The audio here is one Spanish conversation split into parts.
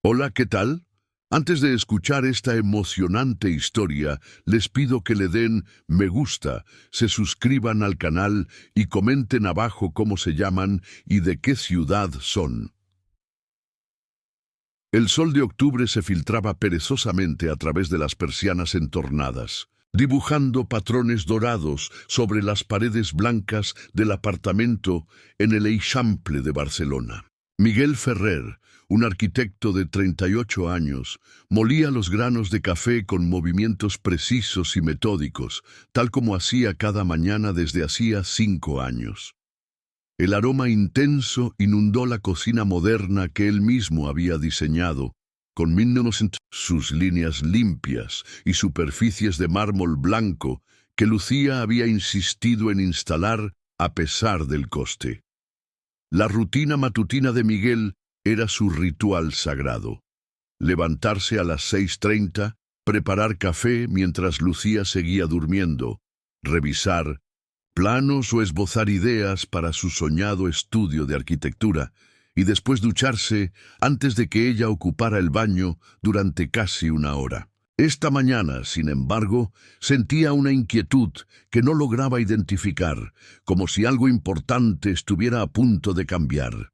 Hola, ¿qué tal? Antes de escuchar esta emocionante historia, les pido que le den me gusta, se suscriban al canal y comenten abajo cómo se llaman y de qué ciudad son. El sol de octubre se filtraba perezosamente a través de las persianas entornadas, dibujando patrones dorados sobre las paredes blancas del apartamento en el Eixample de Barcelona. Miguel Ferrer, un arquitecto de 38 años, molía los granos de café con movimientos precisos y metódicos, tal como hacía cada mañana desde hacía 5 años. El aroma intenso inundó la cocina moderna que él mismo había diseñado, con sus líneas limpias y superficies de mármol blanco que Lucía había insistido en instalar a pesar del coste. La rutina matutina de Miguel era su ritual sagrado. Levantarse a las 6:30, preparar café mientras Lucía seguía durmiendo, revisar planos o esbozar ideas para su soñado estudio de arquitectura, y después ducharse antes de que ella ocupara el baño durante casi una hora. Esta mañana, sin embargo, sentía una inquietud que no lograba identificar, como si algo importante estuviera a punto de cambiar.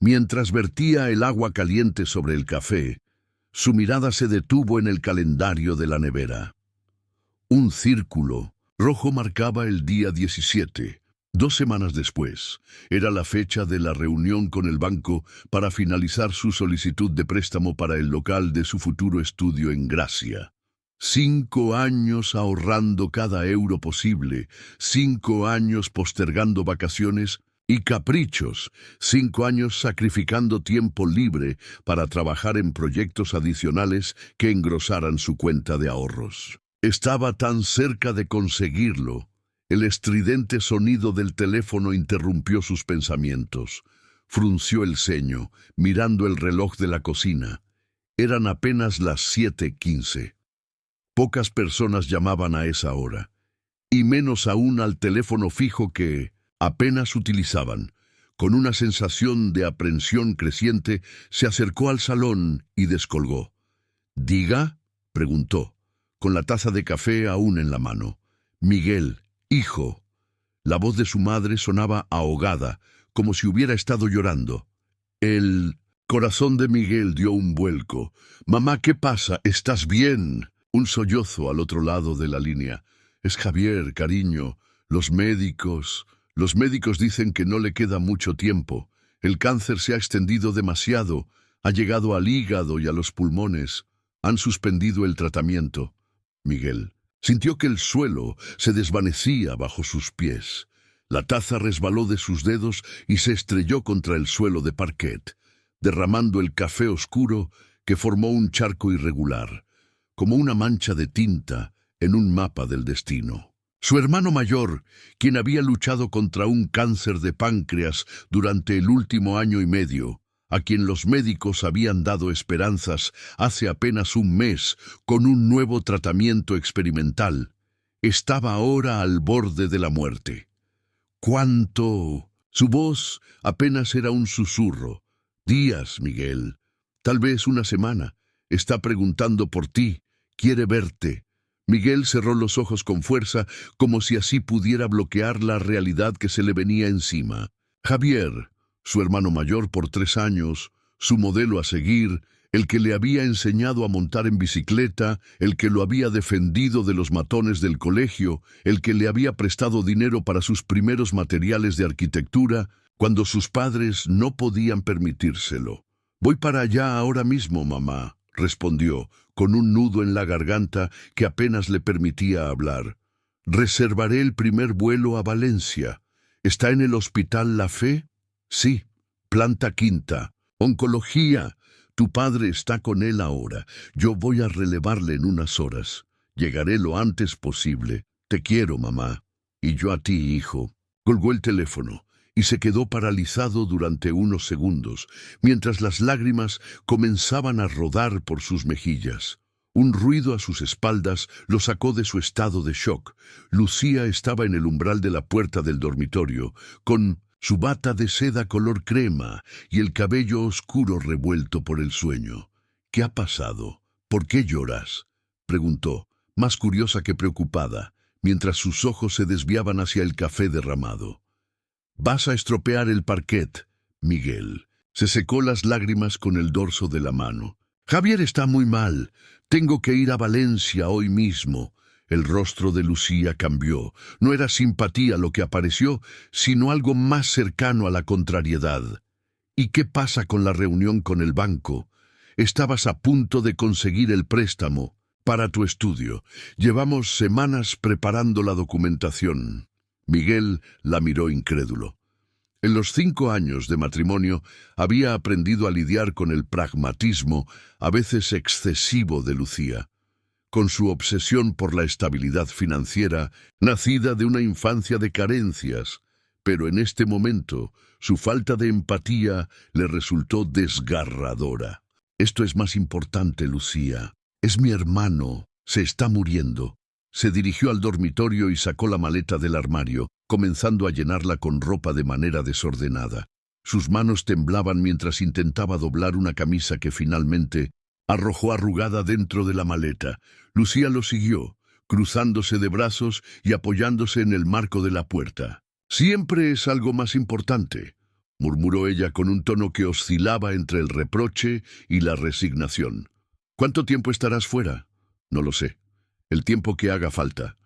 Mientras vertía el agua caliente sobre el café, su mirada se detuvo en el calendario de la nevera. Un círculo rojo marcaba el día 17. 2 semanas después, era la fecha de la reunión con el banco para finalizar su solicitud de préstamo para el local de su futuro estudio en Gracia. 5 años ahorrando cada euro posible, 5 años postergando vacaciones y caprichos, 5 años sacrificando tiempo libre para trabajar en proyectos adicionales que engrosaran su cuenta de ahorros. Estaba tan cerca de conseguirlo. El estridente sonido del teléfono interrumpió sus pensamientos. Frunció el ceño, mirando el reloj de la cocina. Eran apenas las 7:15. Pocas personas llamaban a esa hora, y menos aún al teléfono fijo que apenas utilizaban. Con una sensación de aprensión creciente, se acercó al salón y descolgó. «¿Diga?», preguntó, con la taza de café aún en la mano. «Miguel, hijo». La voz de su madre sonaba ahogada, como si hubiera estado llorando. El corazón de Miguel dio un vuelco. «Mamá, ¿qué pasa? ¿Estás bien?». Un sollozo al otro lado de la línea. «Es Javier, cariño. Los médicos dicen que no le queda mucho tiempo. El cáncer se ha extendido demasiado. Ha llegado al hígado y a los pulmones. Han suspendido el tratamiento». Miguel sintió que el suelo se desvanecía bajo sus pies. La taza resbaló de sus dedos y se estrelló contra el suelo de parquet, derramando el café oscuro que formó un charco irregular, como una mancha de tinta en un mapa del destino. Su hermano mayor, quien había luchado contra un cáncer de páncreas durante el último año y medio, a quien los médicos habían dado esperanzas hace apenas un mes con un nuevo tratamiento experimental, estaba ahora al borde de la muerte. «¿Cuánto?». Su voz apenas era un susurro. «Días, Miguel. Tal vez una semana. Está preguntando por ti. Quiere verte». Miguel cerró los ojos con fuerza, como si así pudiera bloquear la realidad que se le venía encima. Javier, su hermano mayor por 3 años, su modelo a seguir, el que le había enseñado a montar en bicicleta, el que lo había defendido de los matones del colegio, el que le había prestado dinero para sus primeros materiales de arquitectura, cuando sus padres no podían permitírselo. «Voy para allá ahora mismo, mamá», respondió, con un nudo en la garganta que apenas le permitía hablar. «Reservaré el primer vuelo a Valencia. ¿Está en el Hospital La Fe?». «Sí, planta quinta. Oncología. Tu padre está con él ahora. Yo voy a relevarle en unas horas. Llegaré lo antes posible. Te quiero, mamá». «Y yo a ti, hijo». Colgó el teléfono y se quedó paralizado durante unos segundos, mientras las lágrimas comenzaban a rodar por sus mejillas. Un ruido a sus espaldas lo sacó de su estado de shock. Lucía estaba en el umbral de la puerta del dormitorio, con su bata de seda color crema y el cabello oscuro revuelto por el sueño. —¿Qué ha pasado? ¿Por qué lloras? —preguntó, más curiosa que preocupada, mientras sus ojos se desviaban hacia el café derramado. —Vas a estropear el parquet, Miguel. Se secó las lágrimas con el dorso de la mano. —Javier está muy mal. Tengo que ir a Valencia hoy mismo. El rostro de Lucía cambió. No era simpatía lo que apareció, sino algo más cercano a la contrariedad. —¿Y qué pasa con la reunión con el banco? Estabas a punto de conseguir el préstamo para tu estudio. Llevamos semanas preparando la documentación. Miguel la miró incrédulo. En los 5 años de matrimonio había aprendido a lidiar con el pragmatismo, a veces excesivo, de Lucía, con su obsesión por la estabilidad financiera, nacida de una infancia de carencias, pero en este momento su falta de empatía le resultó desgarradora. —Esto es más importante, Lucía. Es mi hermano. Se está muriendo. Se dirigió al dormitorio y sacó la maleta del armario, comenzando a llenarla con ropa de manera desordenada. Sus manos temblaban mientras intentaba doblar una camisa que finalmente arrojó arrugada dentro de la maleta. Lucía lo siguió, cruzándose de brazos y apoyándose en el marco de la puerta. —Siempre es algo más importante —murmuró ella con un tono que oscilaba entre el reproche y la resignación. —¿Cuánto tiempo estarás fuera? —No lo sé. El tiempo que haga falta.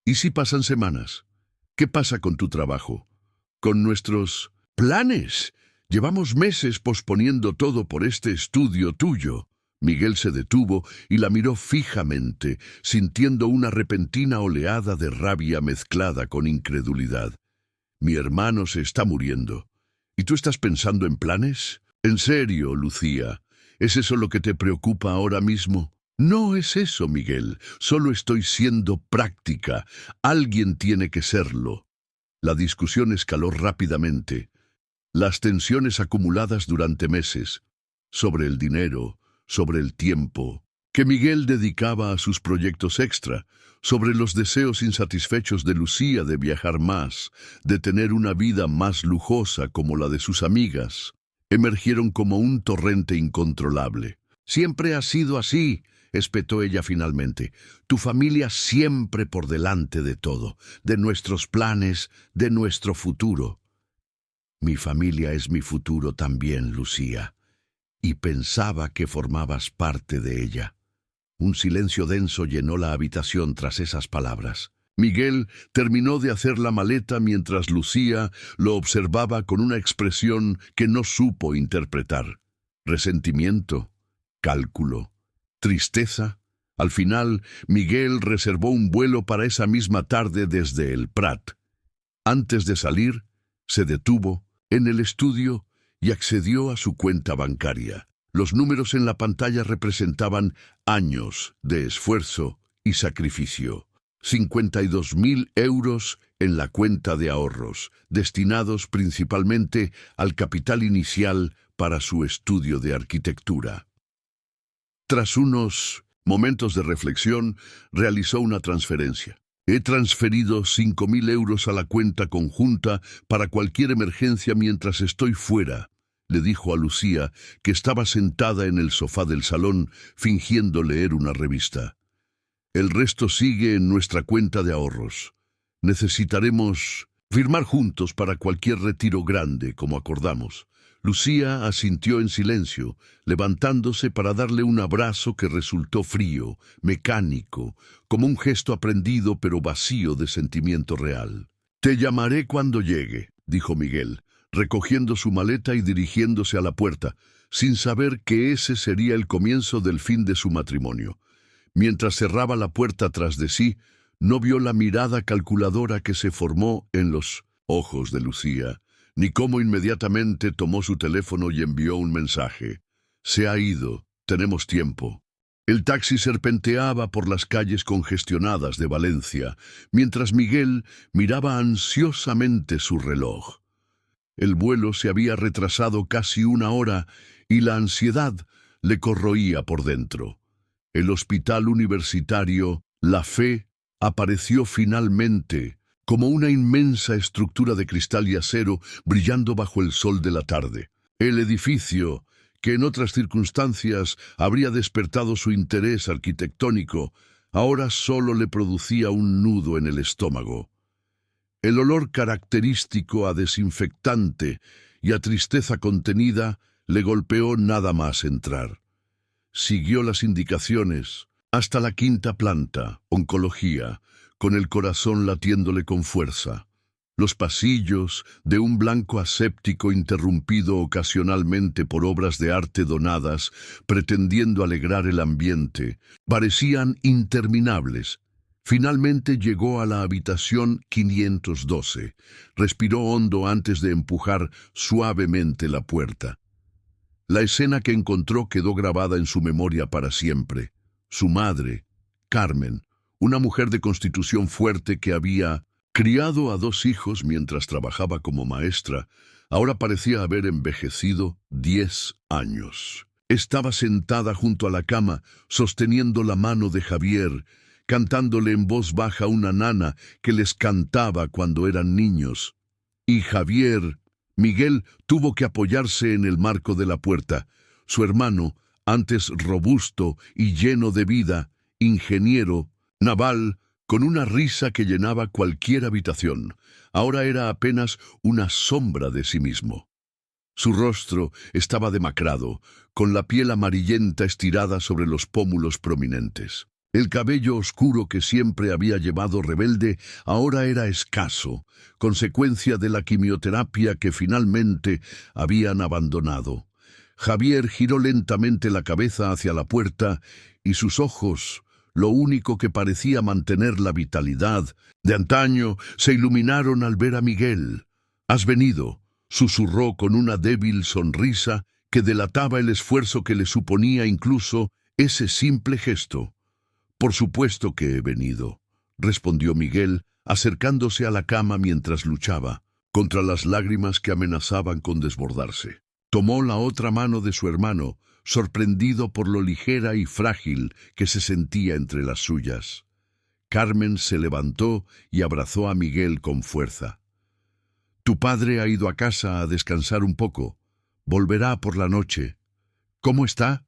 ¿Y si pasan semanas? ¿Qué pasa con tu trabajo? ¿Con nuestros planes? Llevamos meses posponiendo todo por este estudio tuyo. Miguel se detuvo y la miró fijamente, sintiendo una repentina oleada de rabia mezclada con incredulidad. —Mi hermano se está muriendo. ¿Y tú estás pensando en planes? ¿En serio, Lucía? ¿Es eso lo que te preocupa ahora mismo? —No es eso, Miguel. Solo estoy siendo práctica. Alguien tiene que serlo. La discusión escaló rápidamente. Las tensiones acumuladas durante meses, sobre el dinero, sobre el tiempo que Miguel dedicaba a sus proyectos extra, sobre los deseos insatisfechos de Lucía de viajar más, de tener una vida más lujosa como la de sus amigas, emergieron como un torrente incontrolable. —Siempre ha sido así —espetó ella finalmente—. Tu familia siempre por delante de todo, de nuestros planes, de nuestro futuro. —Mi familia es mi futuro también, Lucía, y pensaba que formabas parte de ella. Un silencio denso llenó la habitación tras esas palabras. Miguel terminó de hacer la maleta mientras Lucía lo observaba con una expresión que no supo interpretar. Resentimiento, cálculo, tristeza. Al final, Miguel reservó un vuelo para esa misma tarde desde el Prat. Antes de salir, se detuvo en el estudio y accedió a su cuenta bancaria. Los números en la pantalla representaban años de esfuerzo y sacrificio. 52.000 euros en la cuenta de ahorros, destinados principalmente al capital inicial para su estudio de arquitectura. Tras unos momentos de reflexión, realizó una transferencia. He transferido 5.000 euros a la cuenta conjunta para cualquier emergencia mientras estoy fuera, le dijo a Lucía, que estaba sentada en el sofá del salón, fingiendo leer una revista. El resto sigue en nuestra cuenta de ahorros. Necesitaremos firmar juntos para cualquier retiro grande, como acordamos. Lucía asintió en silencio, levantándose para darle un abrazo que resultó frío, mecánico, como un gesto aprendido pero vacío de sentimiento real. Te llamaré cuando llegue, dijo Miguel, recogiendo su maleta y dirigiéndose a la puerta, sin saber que ese sería el comienzo del fin de su matrimonio. Mientras cerraba la puerta tras de sí, no vio la mirada calculadora que se formó en los ojos de Lucía, ni cómo inmediatamente tomó su teléfono y envió un mensaje. Se ha ido, tenemos tiempo. El taxi serpenteaba por las calles congestionadas de Valencia, mientras Miguel miraba ansiosamente su reloj. El vuelo se había retrasado casi 1 hora y la ansiedad le corroía por dentro. El hospital universitario La Fe apareció finalmente, como una inmensa estructura de cristal y acero brillando bajo el sol de la tarde. El edificio, que en otras circunstancias habría despertado su interés arquitectónico, ahora solo le producía un nudo en el estómago. El olor característico a desinfectante y a tristeza contenida le golpeó nada más entrar. Siguió las indicaciones hasta la quinta planta, oncología, con el corazón latiéndole con fuerza. Los pasillos, de un blanco aséptico interrumpido ocasionalmente por obras de arte donadas, pretendiendo alegrar el ambiente, parecían interminables. Finalmente llegó a la habitación 512. Respiró hondo antes de empujar suavemente la puerta. La escena que encontró quedó grabada en su memoria para siempre. Su madre, Carmen, una mujer de constitución fuerte que había criado a 2 hijos mientras trabajaba como maestra, ahora parecía haber envejecido 10 años. Estaba sentada junto a la cama, sosteniendo la mano de Javier, cantándole en voz baja una nana que les cantaba cuando eran niños. Y Miguel, tuvo que apoyarse en el marco de la puerta. Su hermano, antes robusto y lleno de vida, ingeniero, naval, con una risa que llenaba cualquier habitación, ahora era apenas una sombra de sí mismo. Su rostro estaba demacrado, con la piel amarillenta estirada sobre los pómulos prominentes. El cabello oscuro que siempre había llevado rebelde ahora era escaso, consecuencia de la quimioterapia que finalmente habían abandonado. Javier giró lentamente la cabeza hacia la puerta y sus ojos, lo único que parecía mantener la vitalidad de antaño, se iluminaron al ver a Miguel. «¿Has venido?», susurró con una débil sonrisa que delataba el esfuerzo que le suponía incluso ese simple gesto. «Por supuesto que he venido», respondió Miguel, acercándose a la cama mientras luchaba contra las lágrimas que amenazaban con desbordarse. Tomó la otra mano de su hermano, sorprendido por lo ligera y frágil que se sentía entre las suyas. Carmen se levantó y abrazó a Miguel con fuerza. «Tu padre ha ido a casa a descansar un poco. Volverá por la noche». «¿Cómo está?»,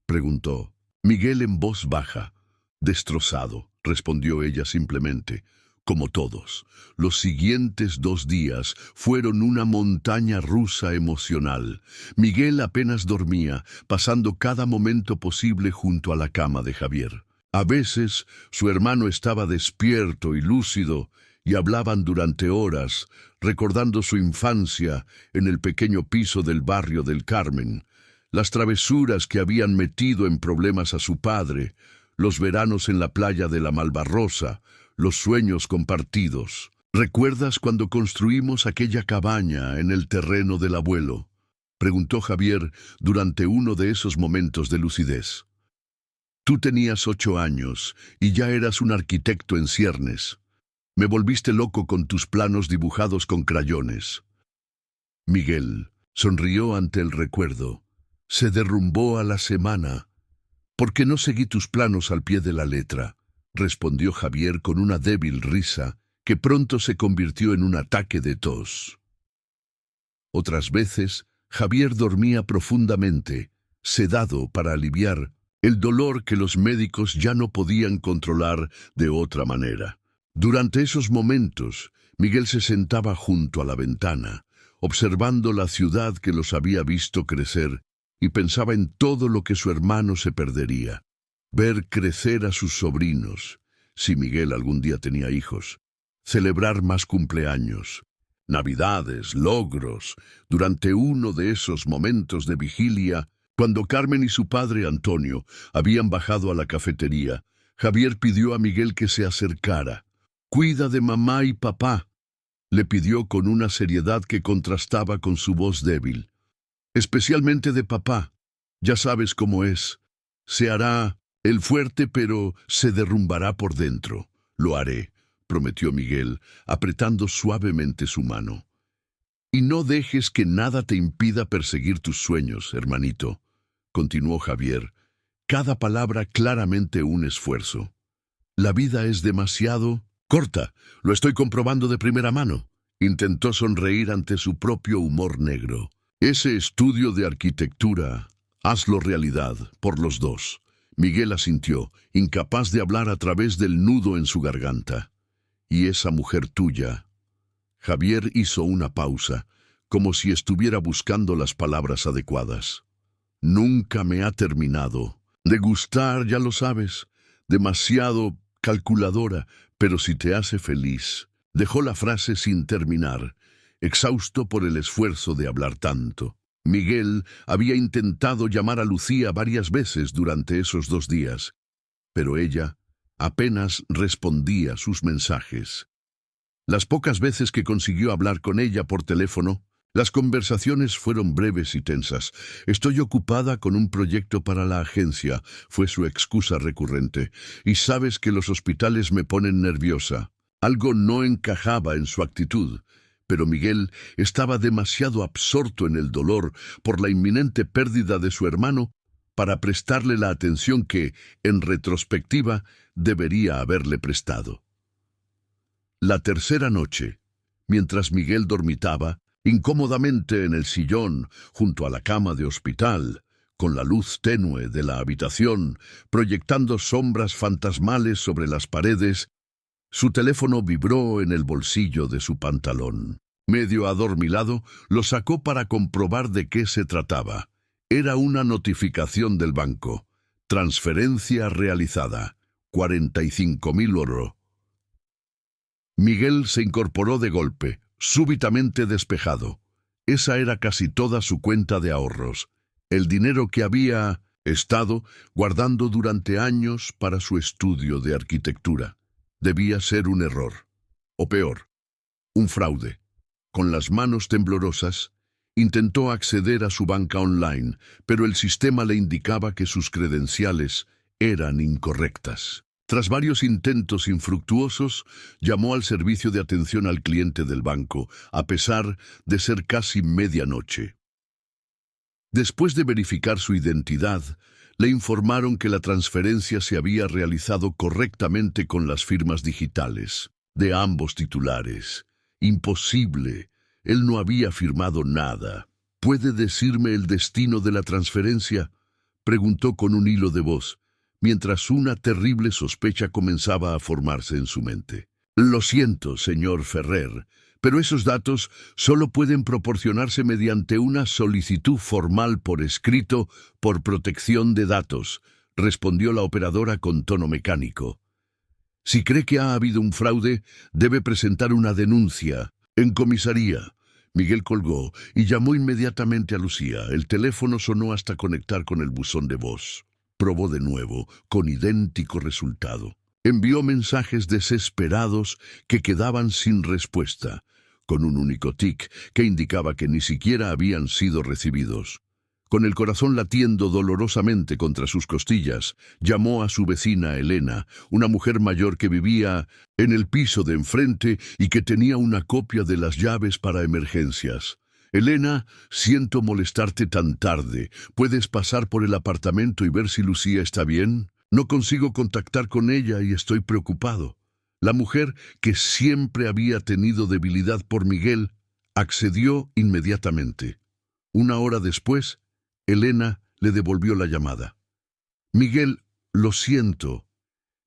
preguntó. Miguel en voz baja. «Destrozado», respondió ella simplemente. Como todos, los siguientes 2 días fueron una montaña rusa emocional. Miguel apenas dormía, pasando cada momento posible junto a la cama de Javier. A veces, su hermano estaba despierto y lúcido, y hablaban durante horas, recordando su infancia en el pequeño piso del barrio del Carmen, las travesuras que habían metido en problemas a su padre, los veranos en la playa de la Malvarrosa, los sueños compartidos. «¿Recuerdas cuando construimos aquella cabaña en el terreno del abuelo?», preguntó Javier durante uno de esos momentos de lucidez. «Tú tenías 8 años y ya eras un arquitecto en ciernes. Me volviste loco con tus planos dibujados con crayones». Miguel sonrió ante el recuerdo. «Se derrumbó a la semana, porque no seguí tus planos al pie de la letra», respondió Javier con una débil risa que pronto se convirtió en un ataque de tos. Otras veces, Javier dormía profundamente, sedado para aliviar el dolor que los médicos ya no podían controlar de otra manera. Durante esos momentos, Miguel se sentaba junto a la ventana, observando la ciudad que los había visto crecer, y pensaba en todo lo que su hermano se perdería. Ver crecer a sus sobrinos, si Miguel algún día tenía hijos, celebrar más cumpleaños, navidades, logros. Durante uno de esos momentos de vigilia, cuando Carmen y su padre Antonio habían bajado a la cafetería, Javier pidió a Miguel que se acercara. «Cuida de mamá y papá», le pidió con una seriedad que contrastaba con su voz débil. «Especialmente de papá. Ya sabes cómo es. Se hará el fuerte, pero se derrumbará por dentro». «Lo haré», prometió Miguel, apretando suavemente su mano. «Y no dejes que nada te impida perseguir tus sueños, hermanito», continuó Javier, cada palabra claramente un esfuerzo. «La vida es demasiado Corta, lo estoy comprobando de primera mano. Intentó sonreír ante su propio humor negro. Ese estudio de arquitectura, hazlo realidad, por los dos. Miguel asintió, incapaz de hablar a través del nudo en su garganta. ¿Y esa mujer tuya? Javier hizo una pausa, como si estuviera buscando las palabras adecuadas. Nunca me ha terminado de gustar, ya lo sabes. Demasiado calculadora, pero si te hace feliz. Dejó la frase sin terminar, exhausto por el esfuerzo de hablar tanto. Miguel había intentado llamar a Lucía varias veces durante esos 2 días, pero ella apenas respondía sus mensajes. Las pocas veces que consiguió hablar con ella por teléfono, las conversaciones fueron breves y tensas. Estoy ocupada con un proyecto para la agencia, fue su excusa recurrente. Y sabes que los hospitales me ponen nerviosa. Algo no encajaba en su actitud, pero Miguel estaba demasiado absorto en el dolor por la inminente pérdida de su hermano para prestarle la atención que, en retrospectiva, debería haberle prestado. La tercera noche, mientras Miguel dormitaba, incómodamente en el sillón, junto a la cama de hospital, con la luz tenue de la habitación, proyectando sombras fantasmales sobre las paredes, su teléfono vibró en el bolsillo de su pantalón. Medio adormilado, lo sacó para comprobar de qué se trataba. Era una notificación del banco. Transferencia realizada. 45.000 €. Miguel se incorporó de golpe, súbitamente despejado. Esa era casi toda su cuenta de ahorros. El dinero que había estado guardando durante años para su estudio de arquitectura. Debía ser un error. O peor, un fraude. Con las manos temblorosas, intentó acceder a su banca online, pero el sistema le indicaba que sus credenciales eran incorrectas. Tras varios intentos infructuosos, llamó al servicio de atención al cliente del banco, a pesar de ser casi medianoche. Después de verificar su identidad, le informaron que la transferencia se había realizado correctamente con las firmas digitales de ambos titulares. Imposible. Él no había firmado nada. ¿Puede decirme el destino de la transferencia?, preguntó con un hilo de voz, mientras una terrible sospecha comenzaba a formarse en su mente. Lo siento, señor Ferrer, pero esos datos solo pueden proporcionarse mediante una solicitud formal por escrito por protección de datos, respondió la operadora con tono mecánico. Si cree que ha habido un fraude, debe presentar una denuncia en comisaría. Miguel colgó y llamó inmediatamente a Lucía. El teléfono sonó hasta conectar con el buzón de voz. Probó de nuevo, con idéntico resultado. Envió mensajes desesperados que quedaban sin respuesta, con un único tic que indicaba que ni siquiera habían sido recibidos. Con el corazón latiendo dolorosamente contra sus costillas, llamó a su vecina Elena, una mujer mayor que vivía en el piso de enfrente y que tenía una copia de las llaves para emergencias. Elena, siento molestarte tan tarde. ¿Puedes pasar por el apartamento y ver si Lucía está bien? No consigo contactar con ella y estoy preocupado. La mujer, que siempre había tenido debilidad por Miguel, accedió inmediatamente. 1 hora después, Elena le devolvió la llamada. Miguel, lo siento.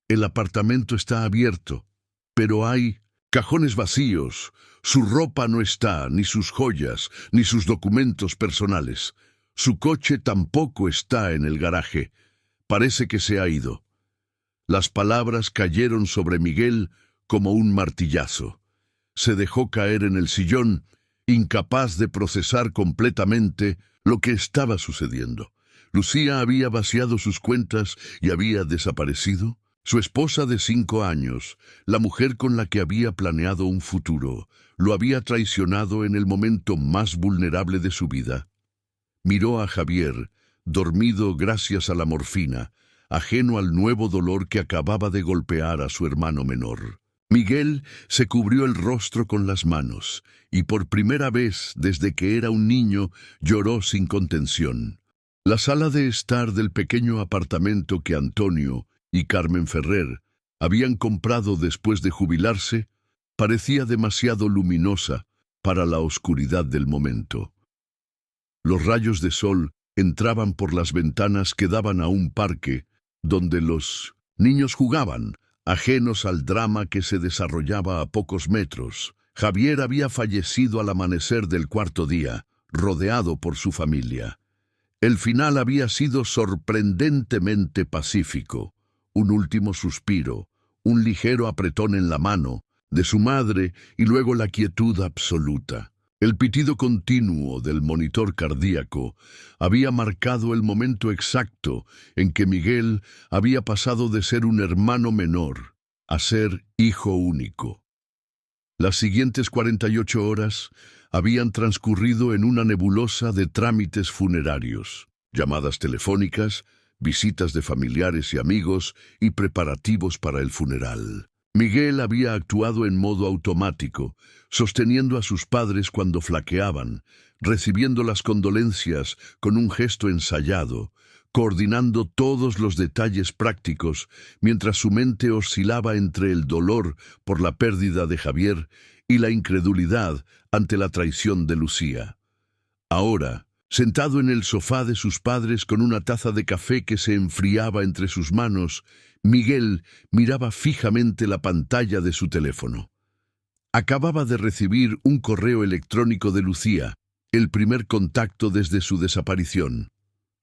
El apartamento está abierto, pero hay cajones vacíos. Su ropa no está, ni sus joyas, ni sus documentos personales. Su coche tampoco está en el garaje. Parece que se ha ido. Las palabras cayeron sobre Miguel como un martillazo. Se dejó caer en el sillón, incapaz de procesar completamente lo que estaba sucediendo. Lucía había vaciado sus cuentas y había desaparecido. Su esposa de 5 años, la mujer con la que había planeado un futuro, lo había traicionado en el momento más vulnerable de su vida. Miró a Javier, dormido gracias a la morfina, ajeno al nuevo dolor que acababa de golpear a su hermano menor. Miguel se cubrió el rostro con las manos y por primera vez desde que era un niño lloró sin contención. La sala de estar del pequeño apartamento que Antonio y Carmen Ferrer habían comprado después de jubilarse parecía demasiado luminosa para la oscuridad del momento. Los rayos de sol entraban por las ventanas que daban a un parque donde los niños jugaban, ajenos al drama que se desarrollaba a pocos metros. Javier había fallecido al amanecer del cuarto día, rodeado por su familia. El final había sido sorprendentemente pacífico. Un último suspiro, un ligero apretón en la mano de su madre y luego la quietud absoluta. El pitido continuo del monitor cardíaco había marcado el momento exacto en que Miguel había pasado de ser un hermano menor a ser hijo único. Las siguientes 48 horas habían transcurrido en una nebulosa de trámites funerarios, llamadas telefónicas, visitas de familiares y amigos y preparativos para el funeral. Miguel había actuado en modo automático, sosteniendo a sus padres cuando flaqueaban, recibiendo las condolencias con un gesto ensayado, coordinando todos los detalles prácticos, mientras su mente oscilaba entre el dolor por la pérdida de Javier y la incredulidad ante la traición de Lucía. Ahora, sentado en el sofá de sus padres con una taza de café que se enfriaba entre sus manos, Miguel miraba fijamente la pantalla de su teléfono. Acababa de recibir un correo electrónico de Lucía, el primer contacto desde su desaparición.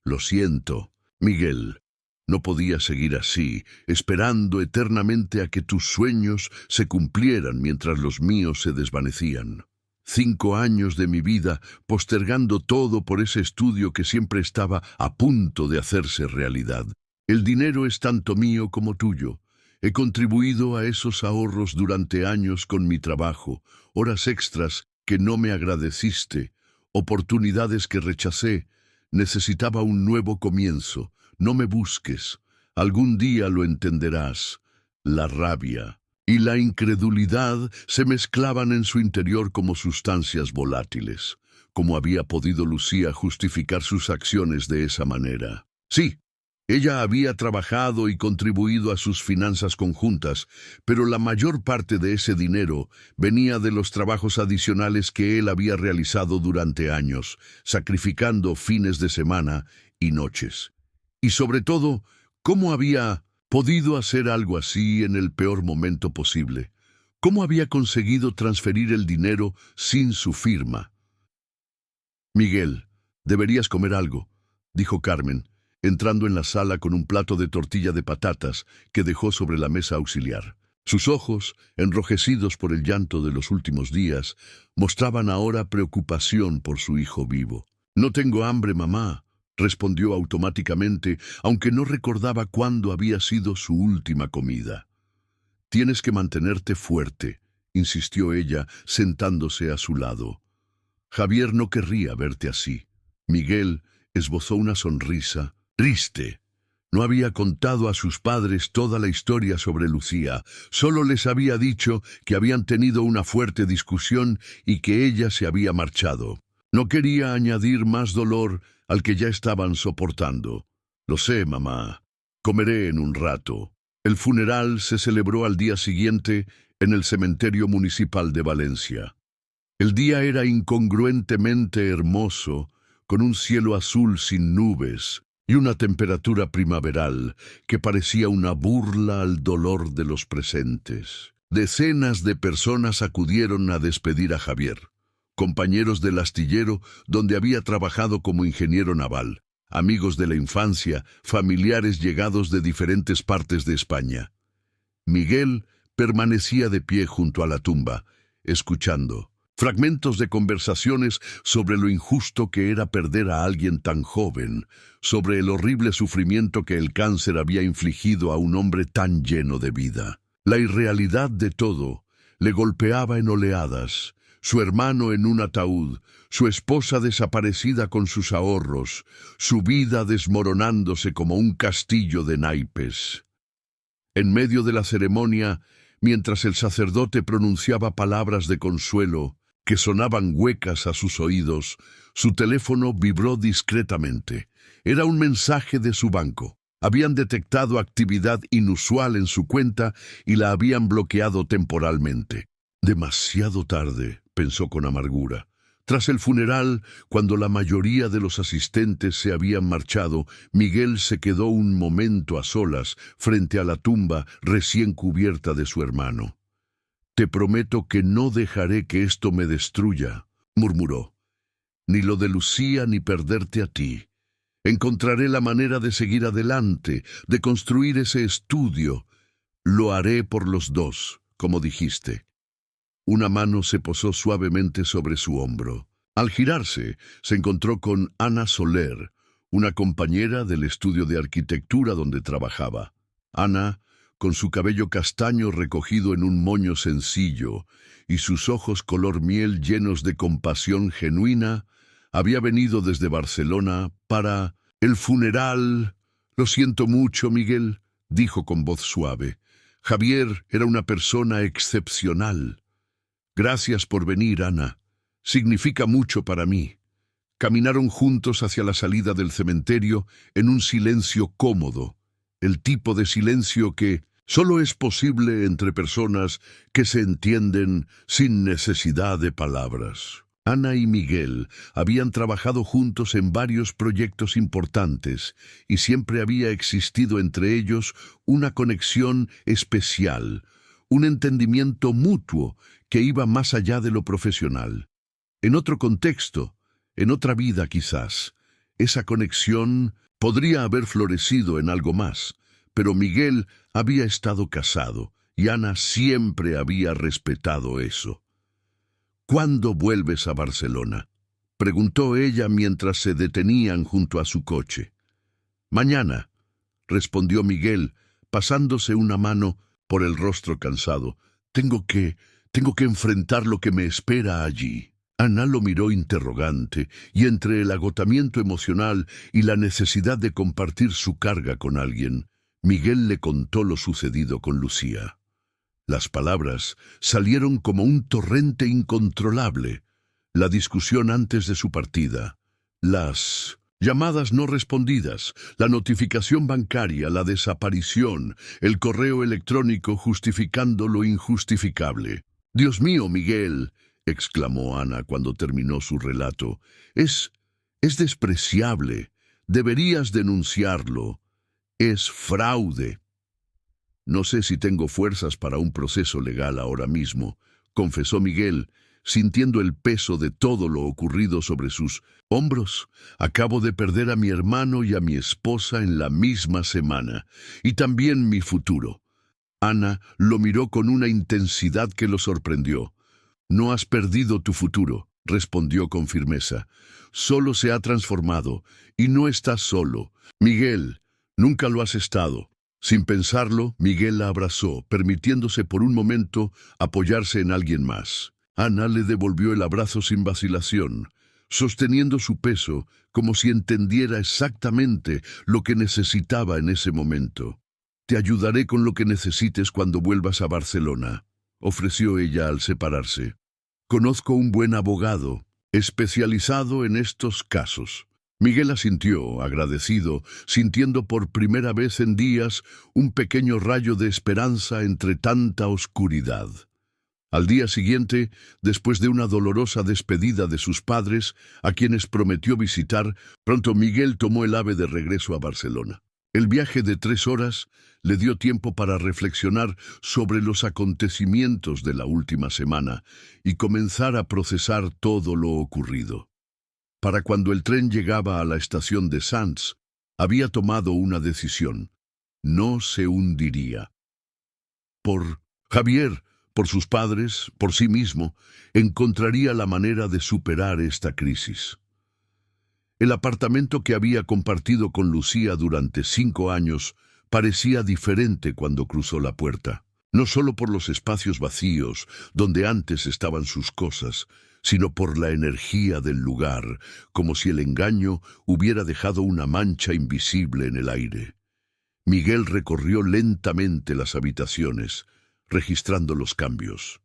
Lo siento, Miguel. No podía seguir así, esperando eternamente a que tus sueños se cumplieran mientras los míos se desvanecían. 5 años de mi vida postergando todo por ese estudio que siempre estaba a punto de hacerse realidad. El dinero es tanto mío como tuyo. He contribuido a esos ahorros durante años con mi trabajo, horas extras que no me agradeciste, oportunidades que rechacé. Necesitaba un nuevo comienzo. No me busques. Algún día lo entenderás. La rabia y la incredulidad se mezclaban en su interior como sustancias volátiles. ¿Cómo había podido Lucía justificar sus acciones de esa manera? Sí, ella había trabajado y contribuido a sus finanzas conjuntas, pero la mayor parte de ese dinero venía de los trabajos adicionales que él había realizado durante años, sacrificando fines de semana y noches. Y sobre todo, ¿cómo había podido hacer algo así en el peor momento posible? ¿Cómo había conseguido transferir el dinero sin su firma? Miguel, deberías comer algo, dijo Carmen, entrando en la sala con un plato de tortilla de patatas que dejó sobre la mesa auxiliar. Sus ojos, enrojecidos por el llanto de los últimos días, mostraban ahora preocupación por su hijo vivo. No tengo hambre, mamá, respondió automáticamente, aunque no recordaba cuándo había sido su última comida. Tienes que mantenerte fuerte, insistió ella, sentándose a su lado. Javier no querría verte así. Miguel esbozó una sonrisa triste. No había contado a sus padres toda la historia sobre Lucía, solo les había dicho que habían tenido una fuerte discusión y que ella se había marchado. No quería añadir más dolor al que ya estaban soportando. Lo sé, mamá. Comeré en un rato. El funeral se celebró al día siguiente en el cementerio municipal de Valencia. El día era incongruentemente hermoso, con un cielo azul sin nubes y una temperatura primaveral que parecía una burla al dolor de los presentes. Decenas de personas acudieron a despedir a Javier, compañeros del astillero donde había trabajado como ingeniero naval, amigos de la infancia, familiares llegados de diferentes partes de España. Miguel permanecía de pie junto a la tumba, escuchando fragmentos de conversaciones sobre lo injusto que era perder a alguien tan joven, sobre el horrible sufrimiento que el cáncer había infligido a un hombre tan lleno de vida. La irrealidad de todo le golpeaba en oleadas, su hermano en un ataúd, su esposa desaparecida con sus ahorros, su vida desmoronándose como un castillo de naipes. En medio de la ceremonia, mientras el sacerdote pronunciaba palabras de consuelo que sonaban huecas a sus oídos, su teléfono vibró discretamente. Era un mensaje de su banco. Habían detectado actividad inusual en su cuenta y la habían bloqueado temporalmente. Demasiado tarde, pensó con amargura. Tras el funeral, cuando la mayoría de los asistentes se habían marchado, Miguel se quedó un momento a solas frente a la tumba recién cubierta de su hermano. «Te prometo que no dejaré que esto me destruya», murmuró. «Ni lo de Lucía ni perderte a ti. Encontraré la manera de seguir adelante, de construir ese estudio. Lo haré por los dos, como dijiste». Una mano se posó suavemente sobre su hombro. Al girarse, se encontró con Ana Soler, una compañera del estudio de arquitectura donde trabajaba. Ana, con su cabello castaño recogido en un moño sencillo y sus ojos color miel llenos de compasión genuina, había venido desde Barcelona para el funeral. «Lo siento mucho, Miguel», dijo con voz suave. «Javier era una persona excepcional». «Gracias por venir, Ana. Significa mucho para mí». Caminaron juntos hacia la salida del cementerio en un silencio cómodo, el tipo de silencio que solo es posible entre personas que se entienden sin necesidad de palabras. Ana y Miguel habían trabajado juntos en varios proyectos importantes y siempre había existido entre ellos una conexión especial, un entendimiento mutuo que iba más allá de lo profesional. En otro contexto, en otra vida quizás, esa conexión podría haber florecido en algo más, pero Miguel había estado casado y Ana siempre había respetado eso. «¿Cuándo vuelves a Barcelona?», preguntó ella mientras se detenían junto a su coche. «Mañana», respondió Miguel, pasándose una mano por el rostro cansado. Tengo que enfrentar lo que me espera allí». Ana lo miró interrogante, y entre el agotamiento emocional y la necesidad de compartir su carga con alguien, Miguel le contó lo sucedido con Lucía. Las palabras salieron como un torrente incontrolable. La discusión antes de su partida, las llamadas no respondidas, la notificación bancaria, la desaparición, el correo electrónico justificando lo injustificable. «Dios mío, Miguel», exclamó Ana cuando terminó su relato, es despreciable. Deberías denunciarlo. Es fraude». «No sé si tengo fuerzas para un proceso legal ahora mismo», confesó Miguel, sintiendo el peso de todo lo ocurrido sobre sus hombros. «Acabo de perder a mi hermano y a mi esposa en la misma semana, y también mi futuro». Ana lo miró con una intensidad que lo sorprendió. «No has perdido tu futuro», respondió con firmeza. «Solo se ha transformado, y no estás solo. Miguel, nunca lo has estado». Sin pensarlo, Miguel la abrazó, permitiéndose por un momento apoyarse en alguien más. Ana le devolvió el abrazo sin vacilación, sosteniendo su peso como si entendiera exactamente lo que necesitaba en ese momento. «Te ayudaré con lo que necesites cuando vuelvas a Barcelona», ofreció ella al separarse. «Conozco un buen abogado, especializado en estos casos». Miguel asintió, agradecido, sintiendo por primera vez en días un pequeño rayo de esperanza entre tanta oscuridad. Al día siguiente, después de una dolorosa despedida de sus padres, a quienes prometió visitar, pronto Miguel tomó el AVE de regreso a Barcelona. El viaje de 3 horas le dio tiempo para reflexionar sobre los acontecimientos de la última semana y comenzar a procesar todo lo ocurrido. Para cuando el tren llegaba a la estación de Sants, había tomado una decisión. No se hundiría. Por Javier, por sus padres, por sí mismo, encontraría la manera de superar esta crisis. El apartamento que había compartido con Lucía durante 5 años parecía diferente cuando cruzó la puerta. No solo por los espacios vacíos donde antes estaban sus cosas, sino por la energía del lugar, como si el engaño hubiera dejado una mancha invisible en el aire. Miguel recorrió lentamente las habitaciones, registrando los cambios.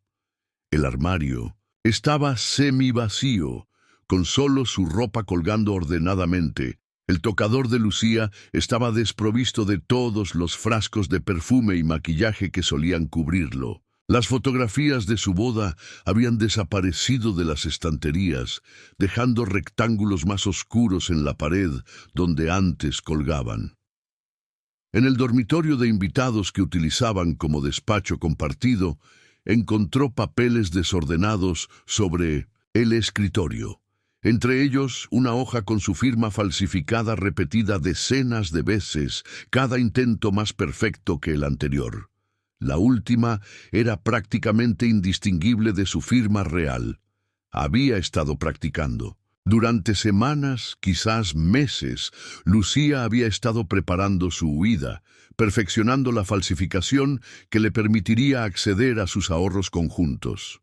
El armario estaba semivacío, con solo su ropa colgando ordenadamente, El tocador de Lucía estaba desprovisto de todos los frascos de perfume y maquillaje que solían cubrirlo. Las fotografías de su boda habían desaparecido de las estanterías, dejando rectángulos más oscuros en la pared donde antes colgaban. En el dormitorio de invitados que utilizaban como despacho compartido, encontró papeles desordenados sobre el escritorio. Entre ellos, una hoja con su firma falsificada repetida decenas de veces, cada intento más perfecto que el anterior. La última era prácticamente indistinguible de su firma real. Había estado practicando. Durante semanas, quizás meses, Lucía había estado preparando su huida, perfeccionando la falsificación que le permitiría acceder a sus ahorros conjuntos.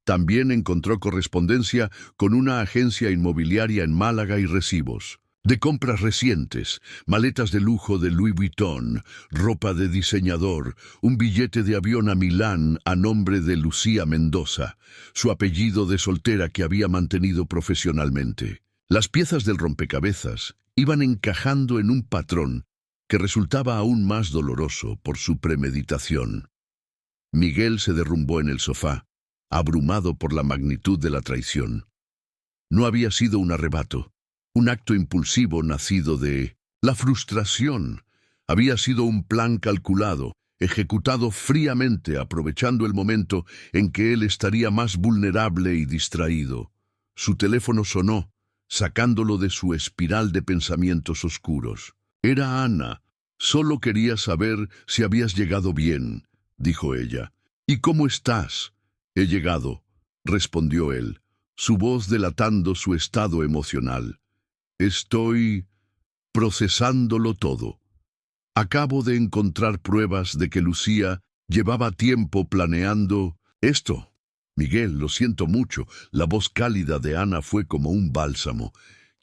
También encontró correspondencia con una agencia inmobiliaria en Málaga y recibos de compras recientes, maletas de lujo de Louis Vuitton, ropa de diseñador, un billete de avión a Milán a nombre de Lucía Mendoza, su apellido de soltera que había mantenido profesionalmente. Las piezas del rompecabezas iban encajando en un patrón que resultaba aún más doloroso por su premeditación. Miguel se derrumbó en el sofá, abrumado por la magnitud de la traición. No había sido un arrebato, un acto impulsivo nacido de la frustración. Había sido un plan calculado, ejecutado fríamente, aprovechando el momento en que él estaría más vulnerable y distraído. Su teléfono sonó, sacándolo de su espiral de pensamientos oscuros. Era Ana. Solo quería saber si habías llegado bien, dijo ella. ¿Y cómo estás? He llegado, respondió él, su voz delatando su estado emocional. Estoy procesándolo todo. Acabo de encontrar pruebas de que Lucía llevaba tiempo planeando esto. Miguel, lo siento mucho. La voz cálida de Ana fue como un bálsamo.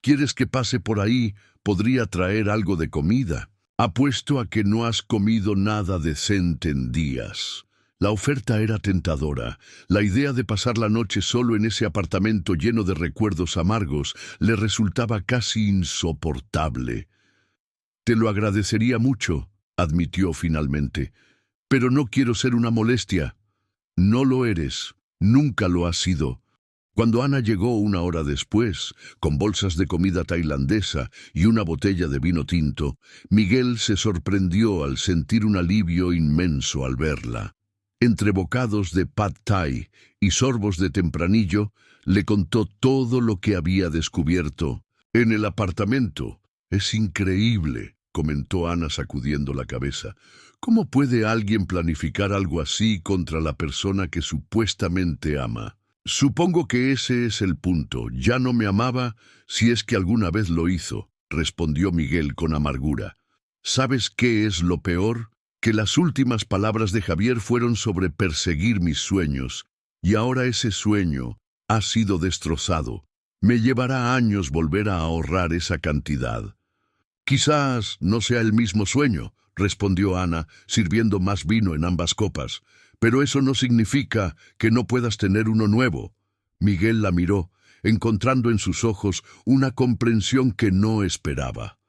¿Quieres que pase por ahí? Podría traer algo de comida. Apuesto a que no has comido nada decente en días. La oferta era tentadora. La idea de pasar la noche solo en ese apartamento lleno de recuerdos amargos le resultaba casi insoportable. Te lo agradecería mucho, admitió finalmente, pero no quiero ser una molestia. No lo eres, nunca lo has sido. Cuando Ana llegó una hora después, con bolsas de comida tailandesa y una botella de vino tinto, Miguel se sorprendió al sentir un alivio inmenso al verla. Entre bocados de pad thai y sorbos de tempranillo, le contó todo lo que había descubierto en el apartamento. Es increíble, comentó Ana sacudiendo la cabeza. ¿Cómo puede alguien planificar algo así contra la persona que supuestamente ama? Supongo que ese es el punto. Ya no me amaba, si es que alguna vez lo hizo, respondió Miguel con amargura. ¿Sabes qué es lo peor? Que las últimas palabras de Javier fueron sobre perseguir mis sueños, y ahora ese sueño ha sido destrozado. Me llevará años volver a ahorrar esa cantidad. Quizás no sea el mismo sueño, respondió Ana, sirviendo más vino en ambas copas, pero eso no significa que no puedas tener uno nuevo. Miguel la miró, encontrando en sus ojos una comprensión que no esperaba.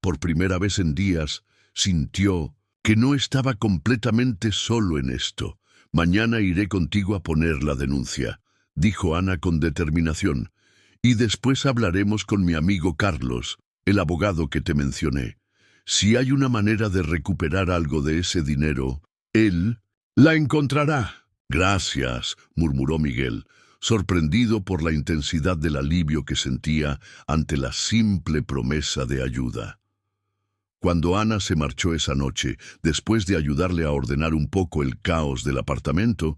Por primera vez en días, sintió que no estaba completamente solo en esto. Mañana iré contigo a poner la denuncia, dijo Ana con determinación, y después hablaremos con mi amigo Carlos, el abogado que te mencioné. Si hay una manera de recuperar algo de ese dinero, él la encontrará. Gracias, murmuró Miguel, sorprendido por la intensidad del alivio que sentía ante la simple promesa de ayuda. Cuando Ana se marchó esa noche, después de ayudarle a ordenar un poco el caos del apartamento,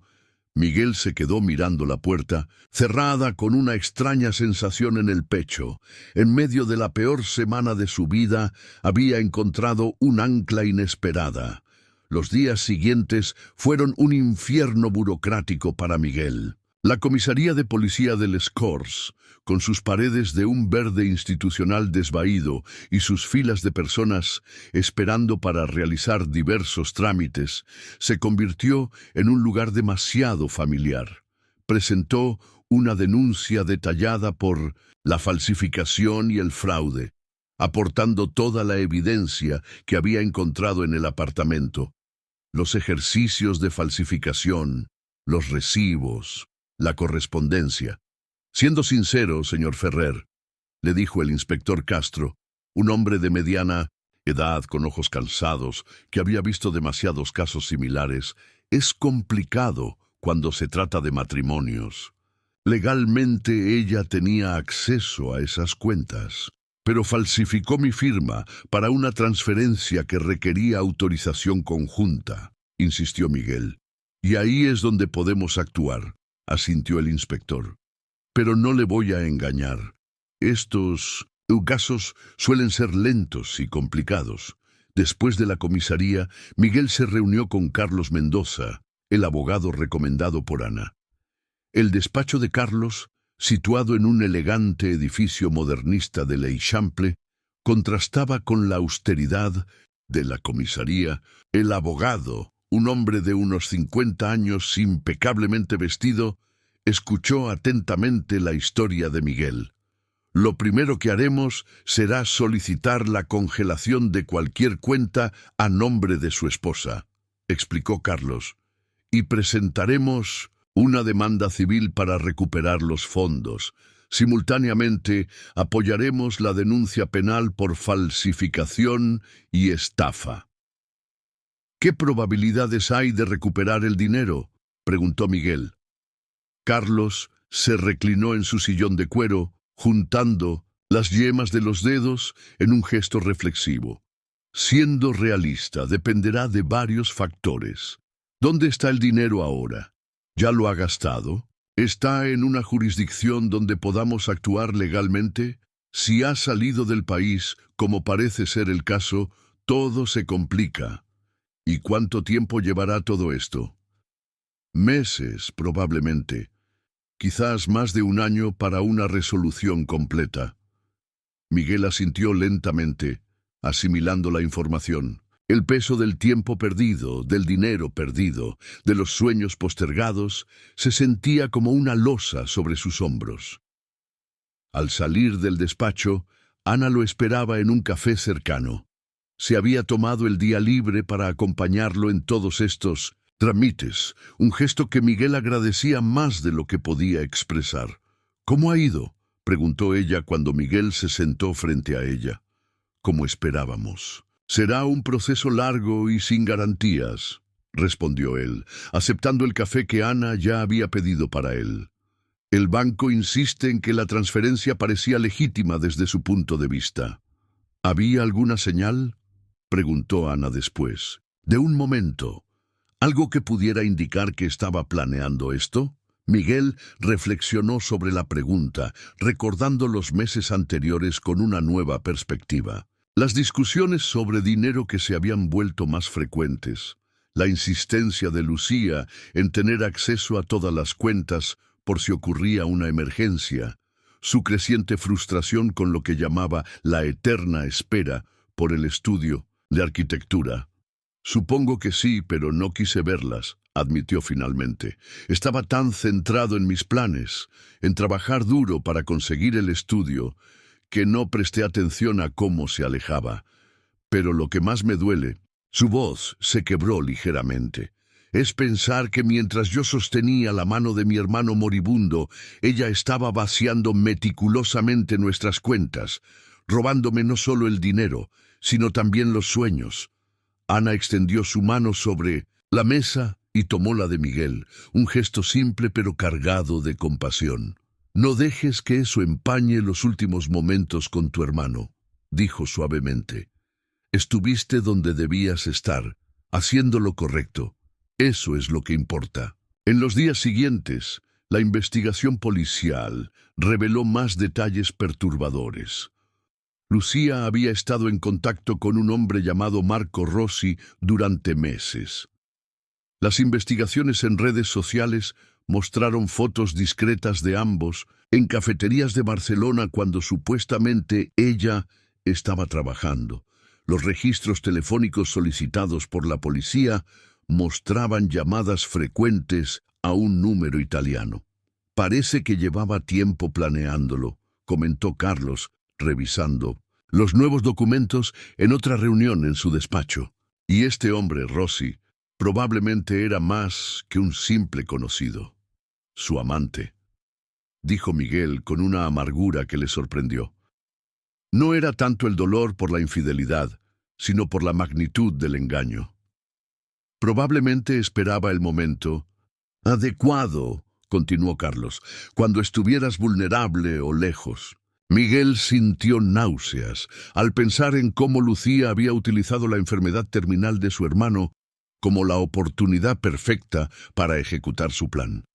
Miguel se quedó mirando la puerta, cerrada con una extraña sensación en el pecho. En medio de la peor semana de su vida, había encontrado un ancla inesperada. Los días siguientes fueron un infierno burocrático para Miguel. La comisaría de policía del Escorts, con sus paredes de un verde institucional desvaído y sus filas de personas esperando para realizar diversos trámites, se convirtió en un lugar demasiado familiar. Presentó una denuncia detallada por la falsificación y el fraude. aportando toda la evidencia que había encontrado en el apartamento. Los ejercicios de falsificación, los recibos, la correspondencia. Siendo sincero, señor Ferrer, le dijo el inspector Castro, un hombre de mediana edad con ojos cansados, que había visto demasiados casos similares, es complicado cuando se trata de matrimonios. Legalmente ella tenía acceso a esas cuentas, pero falsificó mi firma para una transferencia que requería autorización conjunta, insistió Miguel. Y ahí es donde podemos actuar, asintió el inspector. Pero no le voy a engañar. Estos casos suelen ser lentos y complicados. Después de la comisaría, Miguel se reunió con Carlos Mendoza, el abogado recomendado por Ana. El despacho de Carlos, situado en un elegante edificio modernista de l'Eixample, contrastaba con la austeridad de la comisaría. El abogado, un hombre de unos 50 años impecablemente vestido, escuchó atentamente la historia de Miguel. Lo primero que haremos será solicitar la congelación de cualquier cuenta a nombre de su esposa, explicó Carlos, y presentaremos una demanda civil para recuperar los fondos. Simultáneamente, apoyaremos la denuncia penal por falsificación y estafa. ¿Qué probabilidades hay de recuperar el dinero?, preguntó Miguel. Carlos se reclinó en su sillón de cuero, juntando las yemas de los dedos en un gesto reflexivo. Siendo realista, dependerá de varios factores. ¿Dónde está el dinero ahora? ¿Ya lo ha gastado? ¿Está en una jurisdicción donde podamos actuar legalmente? Si ha salido del país, como parece ser el caso, todo se complica. ¿Y cuánto tiempo llevará todo esto? Meses, probablemente. Quizás más de un año para una resolución completa. Miguel asintió lentamente, asimilando la información. El peso del tiempo perdido, del dinero perdido, de los sueños postergados, se sentía como una losa sobre sus hombros. Al salir del despacho, Ana lo esperaba en un café cercano. Se había tomado el día libre para acompañarlo en todos estos trámites, un gesto que Miguel agradecía más de lo que podía expresar. ¿Cómo ha ido?, preguntó ella cuando Miguel se sentó frente a ella. Como esperábamos. Será un proceso largo y sin garantías, respondió él, aceptando el café que Ana ya había pedido para él. El banco insiste en que la transferencia parecía legítima desde su punto de vista. ¿Había alguna señal?, preguntó Ana después. De un momento. ¿Algo que pudiera indicar que estaba planeando esto? Miguel reflexionó sobre la pregunta, recordando los meses anteriores con una nueva perspectiva. Las discusiones sobre dinero que se habían vuelto más frecuentes, la insistencia de Lucía en tener acceso a todas las cuentas por si ocurría una emergencia, su creciente frustración con lo que llamaba la eterna espera por el estudio de arquitectura. Supongo que sí, pero no quise verlas, admitió finalmente. Estaba tan centrado en mis planes, en trabajar duro para conseguir el estudio, que no presté atención a cómo se alejaba. Pero lo que más me duele, su voz se quebró ligeramente, es pensar que mientras yo sostenía la mano de mi hermano moribundo, ella estaba vaciando meticulosamente nuestras cuentas, robándome no solo el dinero, sino también los sueños. Ana extendió su mano sobre la mesa y tomó la de Miguel, un gesto simple pero cargado de compasión. No dejes que eso empañe los últimos momentos con tu hermano, dijo suavemente. Estuviste donde debías estar, haciendo lo correcto. Eso es lo que importa. En los días siguientes, la investigación policial reveló más detalles perturbadores. Lucía había estado en contacto con un hombre llamado Marco Rossi durante meses. Las investigaciones en redes sociales mostraron fotos discretas de ambos en cafeterías de Barcelona cuando supuestamente ella estaba trabajando. Los registros telefónicos solicitados por la policía mostraban llamadas frecuentes a un número italiano. Parece que llevaba tiempo planeándolo, comentó Carlos, revisando los nuevos documentos en otra reunión en su despacho. Y este hombre, Rossi, probablemente era más que un simple conocido. Su amante, dijo Miguel con una amargura que le sorprendió. No era tanto el dolor por la infidelidad, sino por la magnitud del engaño. Probablemente esperaba el momento adecuado, continuó Carlos, cuando estuvieras vulnerable o lejos. Miguel sintió náuseas al pensar en cómo Lucía había utilizado la enfermedad terminal de su hermano como la oportunidad perfecta para ejecutar su plan.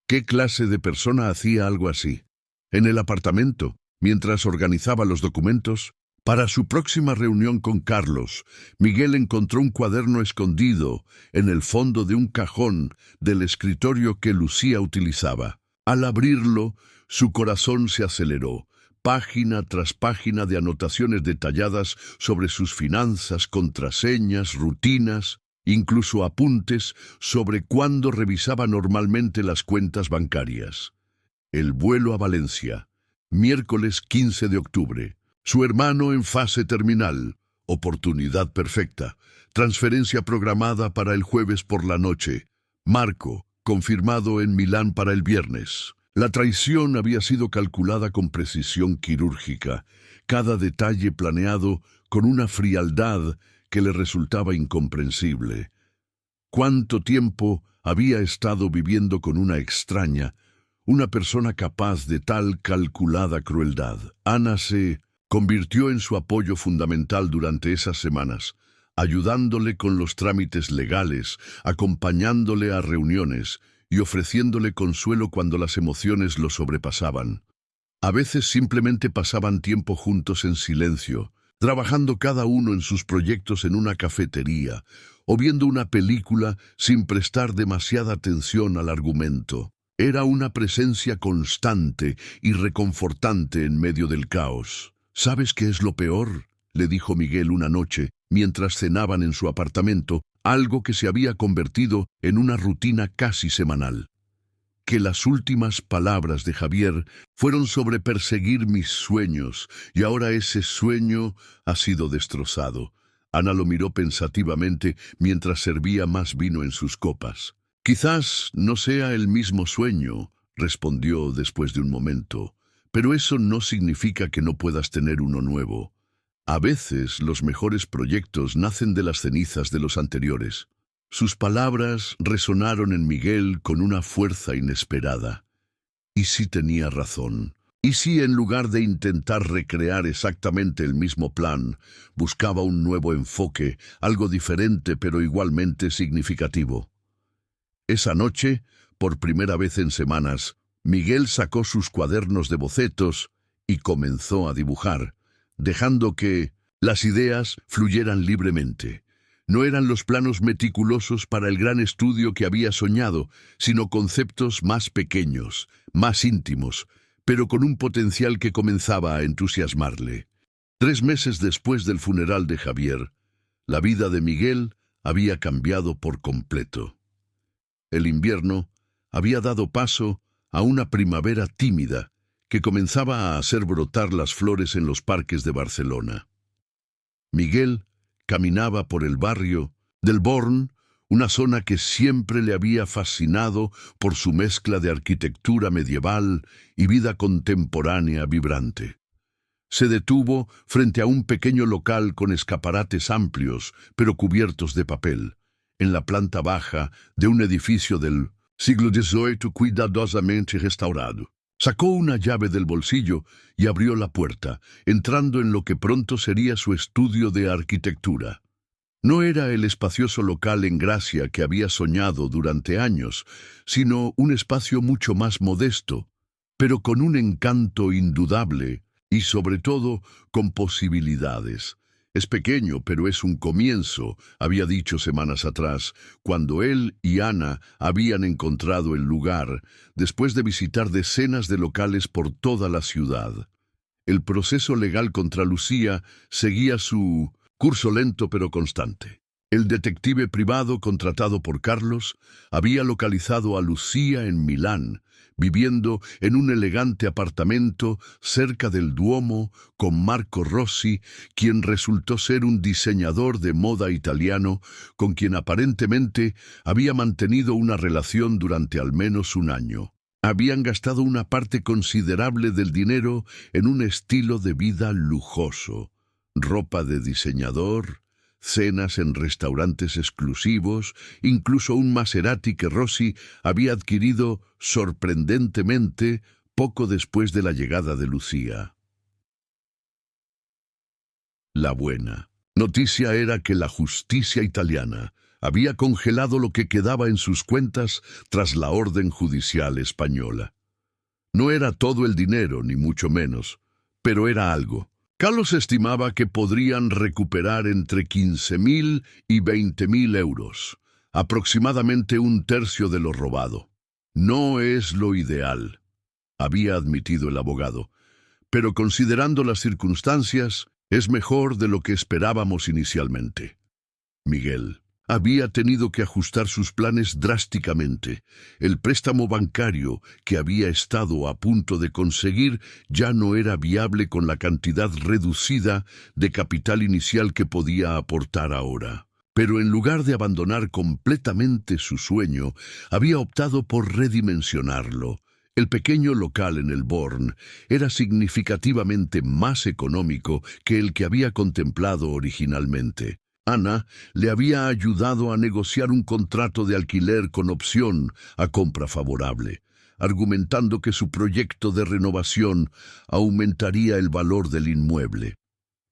¿Qué clase de persona hacía algo así? En el apartamento, mientras organizaba los documentos, para su próxima reunión con Carlos, Miguel encontró un cuaderno escondido en el fondo de un cajón del escritorio que Lucía utilizaba. Al abrirlo, su corazón se aceleró. Página tras página de anotaciones detalladas sobre sus finanzas, contraseñas, rutinas, incluso apuntes sobre cuándo revisaba normalmente las cuentas bancarias. El vuelo a Valencia, miércoles 15 de octubre. Su hermano en fase terminal. Oportunidad perfecta. Transferencia programada para el jueves por la noche. Marco, confirmado en Milán para el viernes. La traición había sido calculada con precisión quirúrgica, cada detalle planeado con una frialdad que le resultaba incomprensible. ¿Cuánto tiempo había estado viviendo con una extraña, una persona capaz de tal calculada crueldad? Ana se convirtió en su apoyo fundamental durante esas semanas, ayudándole con los trámites legales, acompañándole a reuniones y ofreciéndole consuelo cuando las emociones lo sobrepasaban. A veces simplemente pasaban tiempo juntos en silencio, trabajando cada uno en sus proyectos en una cafetería o viendo una película sin prestar demasiada atención al argumento. Era una presencia constante y reconfortante en medio del caos. ¿Sabes qué es lo peor?, le dijo Miguel una noche, mientras cenaban en su apartamento, algo que se había convertido en una rutina casi semanal. Que las últimas palabras de Javier fueron sobre perseguir mis sueños, y ahora ese sueño ha sido destrozado. Ana lo miró pensativamente mientras servía más vino en sus copas. Quizás no sea el mismo sueño, respondió después de un momento, pero eso no significa que no puedas tener uno nuevo. A veces los mejores proyectos nacen de las cenizas de los anteriores. Sus palabras resonaron en Miguel con una fuerza inesperada. ¿Y si tenía razón? ¿Y si en lugar de intentar recrear exactamente el mismo plan, buscaba un nuevo enfoque, algo diferente pero igualmente significativo? Esa noche, por primera vez en semanas, Miguel sacó sus cuadernos de bocetos y comenzó a dibujar, dejando que las ideas fluyeran libremente. No eran los planos meticulosos para el gran estudio que había soñado, sino conceptos más pequeños, más íntimos, pero con un potencial que comenzaba a entusiasmarle. 3 meses después del funeral de Javier, la vida de Miguel había cambiado por completo. El invierno había dado paso a una primavera tímida que comenzaba a hacer brotar las flores en los parques de Barcelona. Miguel caminaba por el barrio del Born, una zona que siempre le había fascinado por su mezcla de arquitectura medieval y vida contemporánea vibrante. Se detuvo frente a un pequeño local con escaparates amplios, pero cubiertos de papel, en la planta baja de un edificio del siglo XVIII cuidadosamente restaurado. Sacó una llave del bolsillo y abrió la puerta, entrando en lo que pronto sería su estudio de arquitectura. No era el espacioso local en Gracia que había soñado durante años, sino un espacio mucho más modesto, pero con un encanto indudable y sobre todo con posibilidades. Es pequeño, pero es un comienzo, había dicho semanas atrás, cuando él y Ana habían encontrado el lugar, después de visitar decenas de locales por toda la ciudad. El proceso legal contra Lucía seguía su curso lento pero constante. El detective privado contratado por Carlos había localizado a Lucía en Milán, viviendo en un elegante apartamento cerca del Duomo con Marco Rossi, quien resultó ser un diseñador de moda italiano con quien aparentemente había mantenido una relación durante al menos un año. Habían gastado una parte considerable del dinero en un estilo de vida lujoso, ropa de diseñador, cenas en restaurantes exclusivos, incluso un Maserati que Rossi había adquirido sorprendentemente poco después de la llegada de Lucía. La buena noticia era que la justicia italiana había congelado lo que quedaba en sus cuentas tras la orden judicial española. No era todo el dinero, ni mucho menos, pero era algo. Carlos estimaba que podrían recuperar entre 15.000 y 20.000 euros, aproximadamente un tercio de lo robado. No es lo ideal, había admitido el abogado, pero considerando las circunstancias, es mejor de lo que esperábamos inicialmente. Miguel había tenido que ajustar sus planes drásticamente. El préstamo bancario que había estado a punto de conseguir ya no era viable con la cantidad reducida de capital inicial que podía aportar ahora. Pero en lugar de abandonar completamente su sueño, había optado por redimensionarlo. El pequeño local en el Born era significativamente más económico que el que había contemplado originalmente. Ana le había ayudado a negociar un contrato de alquiler con opción a compra favorable, argumentando que su proyecto de renovación aumentaría el valor del inmueble.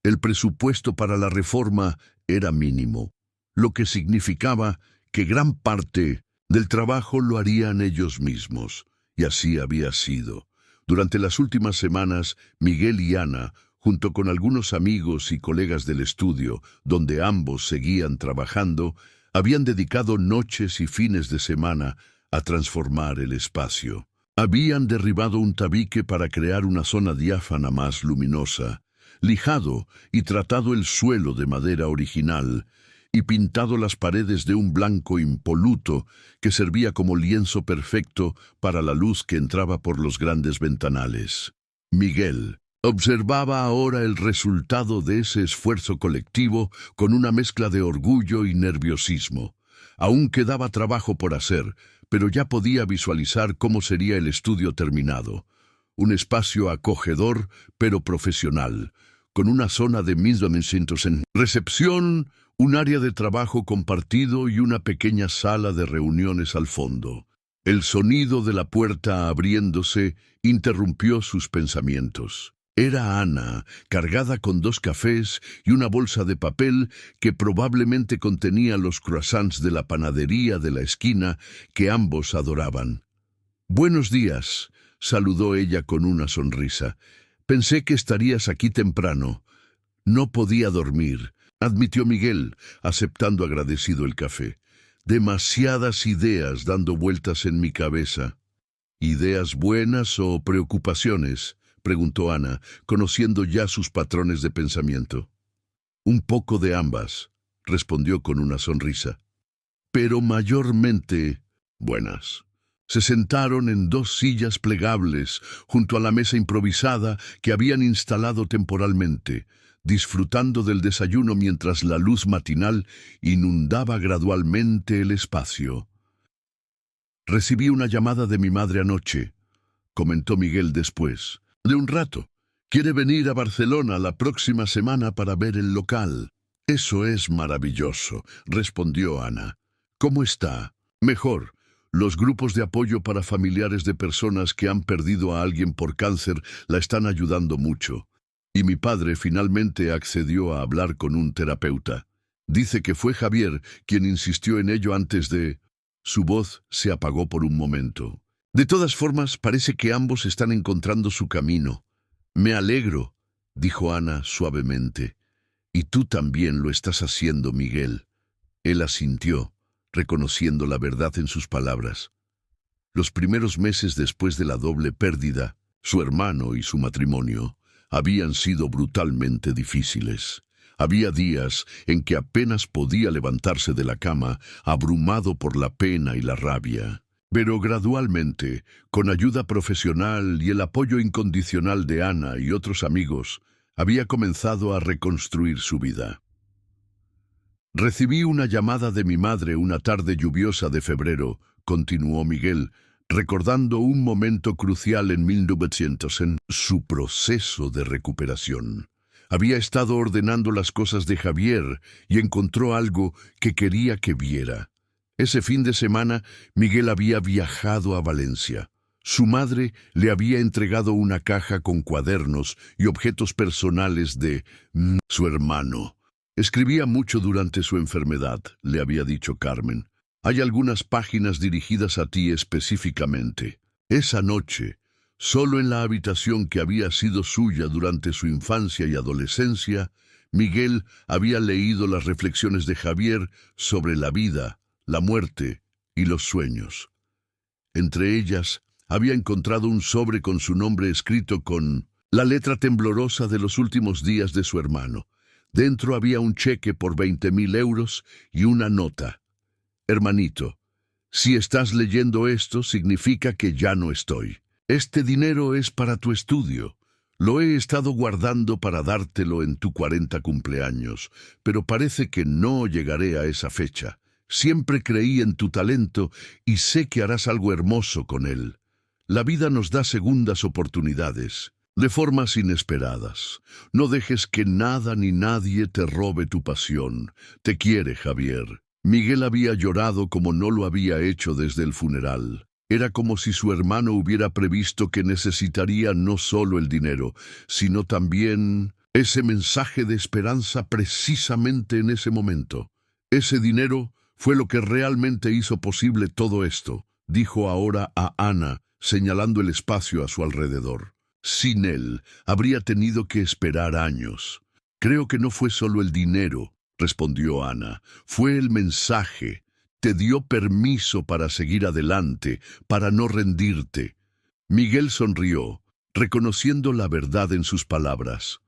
El presupuesto para la reforma era mínimo, lo que significaba que gran parte del trabajo lo harían ellos mismos, y así había sido. Durante las últimas semanas, Miguel y Ana, junto con algunos amigos y colegas del estudio, donde ambos seguían trabajando, habían dedicado noches y fines de semana a transformar el espacio. Habían derribado un tabique para crear una zona diáfana más luminosa, lijado y tratado el suelo de madera original, y pintado las paredes de un blanco impoluto que servía como lienzo perfecto para la luz que entraba por los grandes ventanales. Miguel observaba ahora el resultado de ese esfuerzo colectivo con una mezcla de orgullo y nerviosismo. Aún quedaba trabajo por hacer, pero ya podía visualizar cómo sería el estudio terminado. Un espacio acogedor, pero profesional, con una zona de 1.200 en recepción, un área de trabajo compartido y una pequeña sala de reuniones al fondo. El sonido de la puerta abriéndose interrumpió sus pensamientos. Era Ana, cargada con 2 cafés y una bolsa de papel que probablemente contenía los croissants de la panadería de la esquina que ambos adoraban. «Buenos días», saludó ella con una sonrisa. «Pensé que estarías aquí temprano. No podía dormir», admitió Miguel, aceptando agradecido el café. «Demasiadas ideas dando vueltas en mi cabeza». «¿Ideas buenas o preocupaciones?», preguntó Ana, conociendo ya sus patrones de pensamiento. «Un poco de ambas», respondió con una sonrisa. «Pero mayormente buenas». Se sentaron en 2 sillas plegables junto a la mesa improvisada que habían instalado temporalmente, disfrutando del desayuno mientras la luz matinal inundaba gradualmente el espacio. «Recibí una llamada de mi madre anoche», comentó Miguel después. «De un rato. Quiere venir a Barcelona la próxima semana para ver el local». «Eso es maravilloso», respondió Ana. «¿Cómo está?» «Mejor. Los grupos de apoyo para familiares de personas que han perdido a alguien por cáncer la están ayudando mucho. Y mi padre finalmente accedió a hablar con un terapeuta. Dice que fue Javier quien insistió en ello antes de...». Su voz se apagó por un momento. «De todas formas, parece que ambos están encontrando su camino». «Me alegro», dijo Ana suavemente. «Y tú también lo estás haciendo, Miguel». Él asintió, reconociendo la verdad en sus palabras. Los primeros meses después de la doble pérdida, su hermano y su matrimonio, habían sido brutalmente difíciles. Había días en que apenas podía levantarse de la cama, abrumado por la pena y la rabia. Pero gradualmente, con ayuda profesional y el apoyo incondicional de Ana y otros amigos, había comenzado a reconstruir su vida. Recibí una llamada de mi madre una tarde lluviosa de febrero, continuó Miguel, recordando un momento crucial en 1900 en su proceso de recuperación. Había estado ordenando las cosas de Javier y encontró algo que quería que viera. Ese fin de semana, Miguel había viajado a Valencia. Su madre le había entregado una caja con cuadernos y objetos personales de su hermano. Escribía mucho durante su enfermedad, le había dicho Carmen. Hay algunas páginas dirigidas a ti específicamente. Esa noche, solo en la habitación que había sido suya durante su infancia y adolescencia, Miguel había leído las reflexiones de Javier sobre la vida, la muerte y los sueños. Entre ellas, había encontrado un sobre con su nombre escrito con la letra temblorosa de los últimos días de su hermano. Dentro había un cheque por 20.000 euros y una nota. Hermanito, si estás leyendo esto, significa que ya no estoy. Este dinero es para tu estudio. Lo he estado guardando para dártelo en tu 40 cumpleaños, pero parece que no llegaré a esa fecha. Siempre creí en tu talento y sé que harás algo hermoso con él. La vida nos da segundas oportunidades, de formas inesperadas. No dejes que nada ni nadie te robe tu pasión. Te quiere, Javier. Miguel había llorado como no lo había hecho desde el funeral. Era como si su hermano hubiera previsto que necesitaría no solo el dinero, sino también ese mensaje de esperanza precisamente en ese momento. Ese dinero fue lo que realmente hizo posible todo esto, dijo ahora a Ana, señalando el espacio a su alrededor. Sin él, habría tenido que esperar años. Creo que no fue solo el dinero, respondió Ana. Fue el mensaje. Te dio permiso para seguir adelante, para no rendirte. Miguel sonrió, reconociendo la verdad en sus palabras.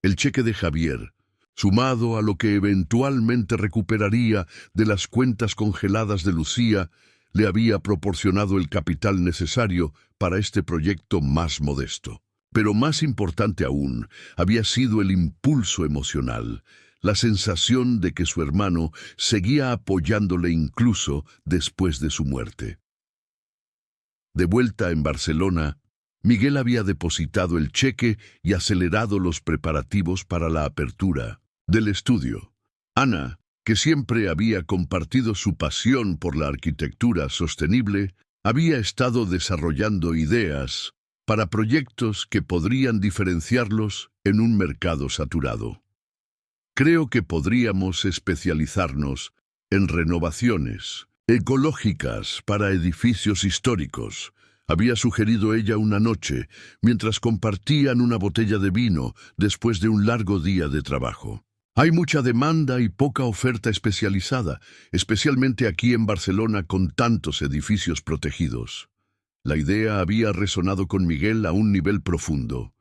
El cheque de Javier, sumado a lo que eventualmente recuperaría de las cuentas congeladas de Lucía, le había proporcionado el capital necesario para este proyecto más modesto. Pero más importante aún, había sido el impulso emocional, la sensación de que su hermano seguía apoyándole incluso después de su muerte. De vuelta en Barcelona, Miguel había depositado el cheque y acelerado los preparativos para la apertura del estudio. Ana, que siempre había compartido su pasión por la arquitectura sostenible, había estado desarrollando ideas para proyectos que podrían diferenciarlos en un mercado saturado. Creo que podríamos especializarnos en renovaciones ecológicas para edificios históricos, había sugerido ella una noche, mientras compartían una botella de vino después de un largo día de trabajo. Hay mucha demanda y poca oferta especializada, especialmente aquí en Barcelona con tantos edificios protegidos. La idea había resonado con Miguel a un nivel profundo.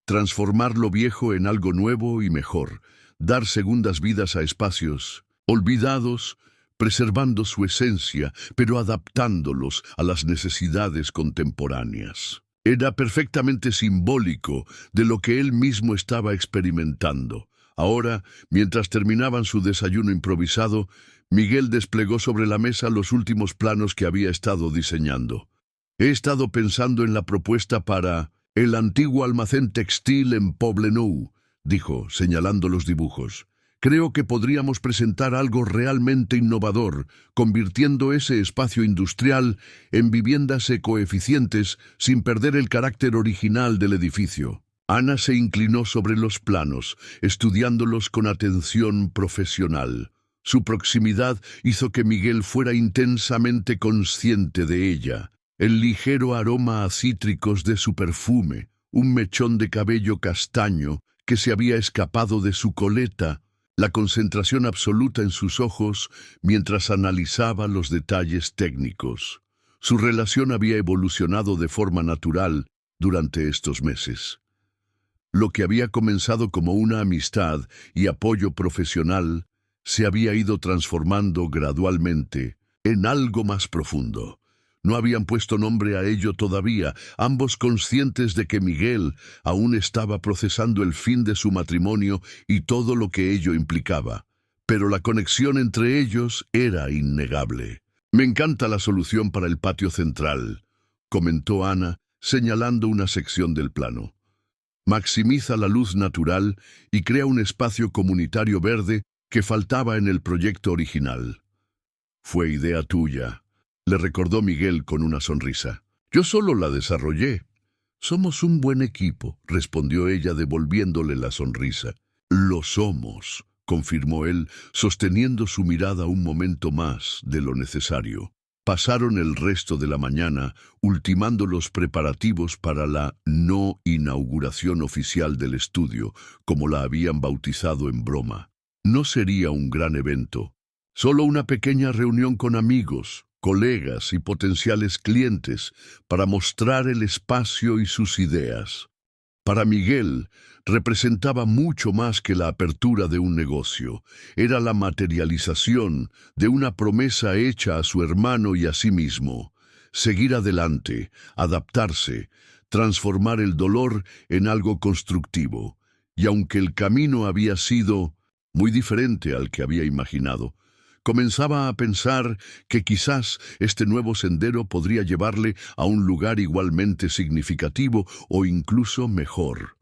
Transformar lo viejo en algo nuevo y mejor, dar segundas vidas a espacios olvidados, preservando su esencia, pero adaptándolos a las necesidades contemporáneas. Era perfectamente simbólico de lo que él mismo estaba experimentando. Ahora, mientras terminaban su desayuno improvisado, Miguel desplegó sobre la mesa los últimos planos que había estado diseñando. He estado pensando en la propuesta para el antiguo almacén textil en Poblenou, dijo, señalando los dibujos. Creo que podríamos presentar algo realmente innovador, convirtiendo ese espacio industrial en viviendas ecoeficientes sin perder el carácter original del edificio. Ana se inclinó sobre los planos, estudiándolos con atención profesional. Su proximidad hizo que Miguel fuera intensamente consciente de ella. El ligero aroma a cítricos de su perfume, un mechón de cabello castaño que se había escapado de su coleta, la concentración absoluta en sus ojos mientras analizaba los detalles técnicos. Su relación había evolucionado de forma natural durante estos meses. Lo que había comenzado como una amistad y apoyo profesional se había ido transformando gradualmente en algo más profundo. No habían puesto nombre a ello todavía, ambos conscientes de que Miguel aún estaba procesando el fin de su matrimonio y todo lo que ello implicaba. Pero la conexión entre ellos era innegable. «Me encanta la solución para el patio central», comentó Ana, señalando una sección del plano. «Maximiza la luz natural y crea un espacio comunitario verde que faltaba en el proyecto original». «Fue idea tuya», le recordó Miguel con una sonrisa. «Yo solo la desarrollé». «Somos un buen equipo», respondió ella devolviéndole la sonrisa. «Lo somos», confirmó él, sosteniendo su mirada un momento más de lo necesario. Pasaron el resto de la mañana ultimando los preparativos para la no inauguración oficial del estudio, como la habían bautizado en broma. No sería un gran evento, solo una pequeña reunión con amigos, colegas y potenciales clientes para mostrar el espacio y sus ideas. Para Miguel, representaba mucho más que la apertura de un negocio. Era la materialización de una promesa hecha a su hermano y a sí mismo. Seguir adelante, adaptarse, transformar el dolor en algo constructivo. Y aunque el camino había sido muy diferente al que había imaginado, comenzaba a pensar que quizás este nuevo sendero podría llevarle a un lugar igualmente significativo o incluso mejor.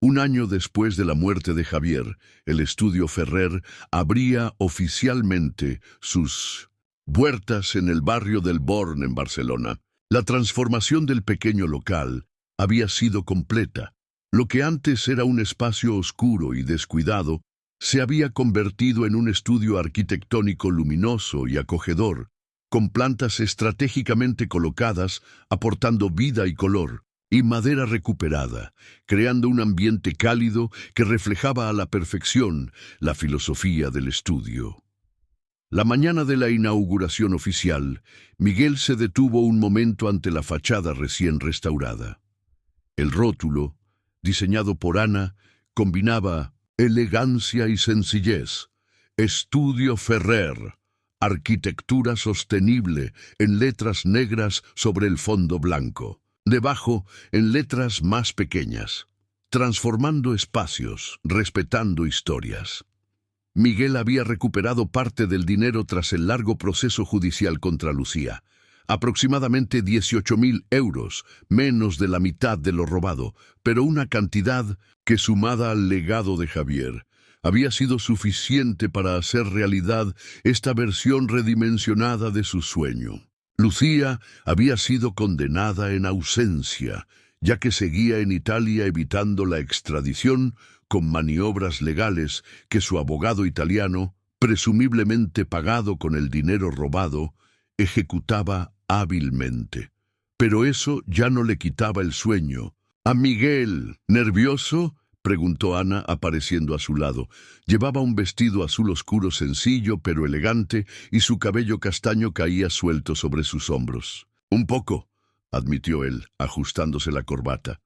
Un año después de la muerte de Javier, el estudio Ferrer abría oficialmente sus puertas en el barrio del Born en Barcelona. La transformación del pequeño local había sido completa. Lo que antes era un espacio oscuro y descuidado se había convertido en un estudio arquitectónico luminoso y acogedor, con plantas estratégicamente colocadas, aportando vida y color, y madera recuperada, creando un ambiente cálido que reflejaba a la perfección la filosofía del estudio. La mañana de la inauguración oficial, Miguel se detuvo un momento ante la fachada recién restaurada. El rótulo, diseñado por Ana, combinaba elegancia y sencillez. Estudio Ferrer, arquitectura sostenible, en letras negras sobre el fondo blanco. Debajo, en letras más pequeñas, transformando espacios, respetando historias. Miguel había recuperado parte del dinero tras el largo proceso judicial contra Lucía. Aproximadamente 18.000 euros, menos de la mitad de lo robado, pero una cantidad que, sumada al legado de Javier, había sido suficiente para hacer realidad esta versión redimensionada de su sueño. Lucía había sido condenada en ausencia, ya que seguía en Italia evitando la extradición con maniobras legales que su abogado italiano, presumiblemente pagado con el dinero robado, ejecutaba hábilmente. Pero eso ya no le quitaba el sueño. «¿A Miguel, nervioso?», preguntó Ana, apareciendo a su lado. Llevaba un vestido azul oscuro sencillo pero elegante y su cabello castaño caía suelto sobre sus hombros. «Un poco», admitió él, ajustándose la corbata.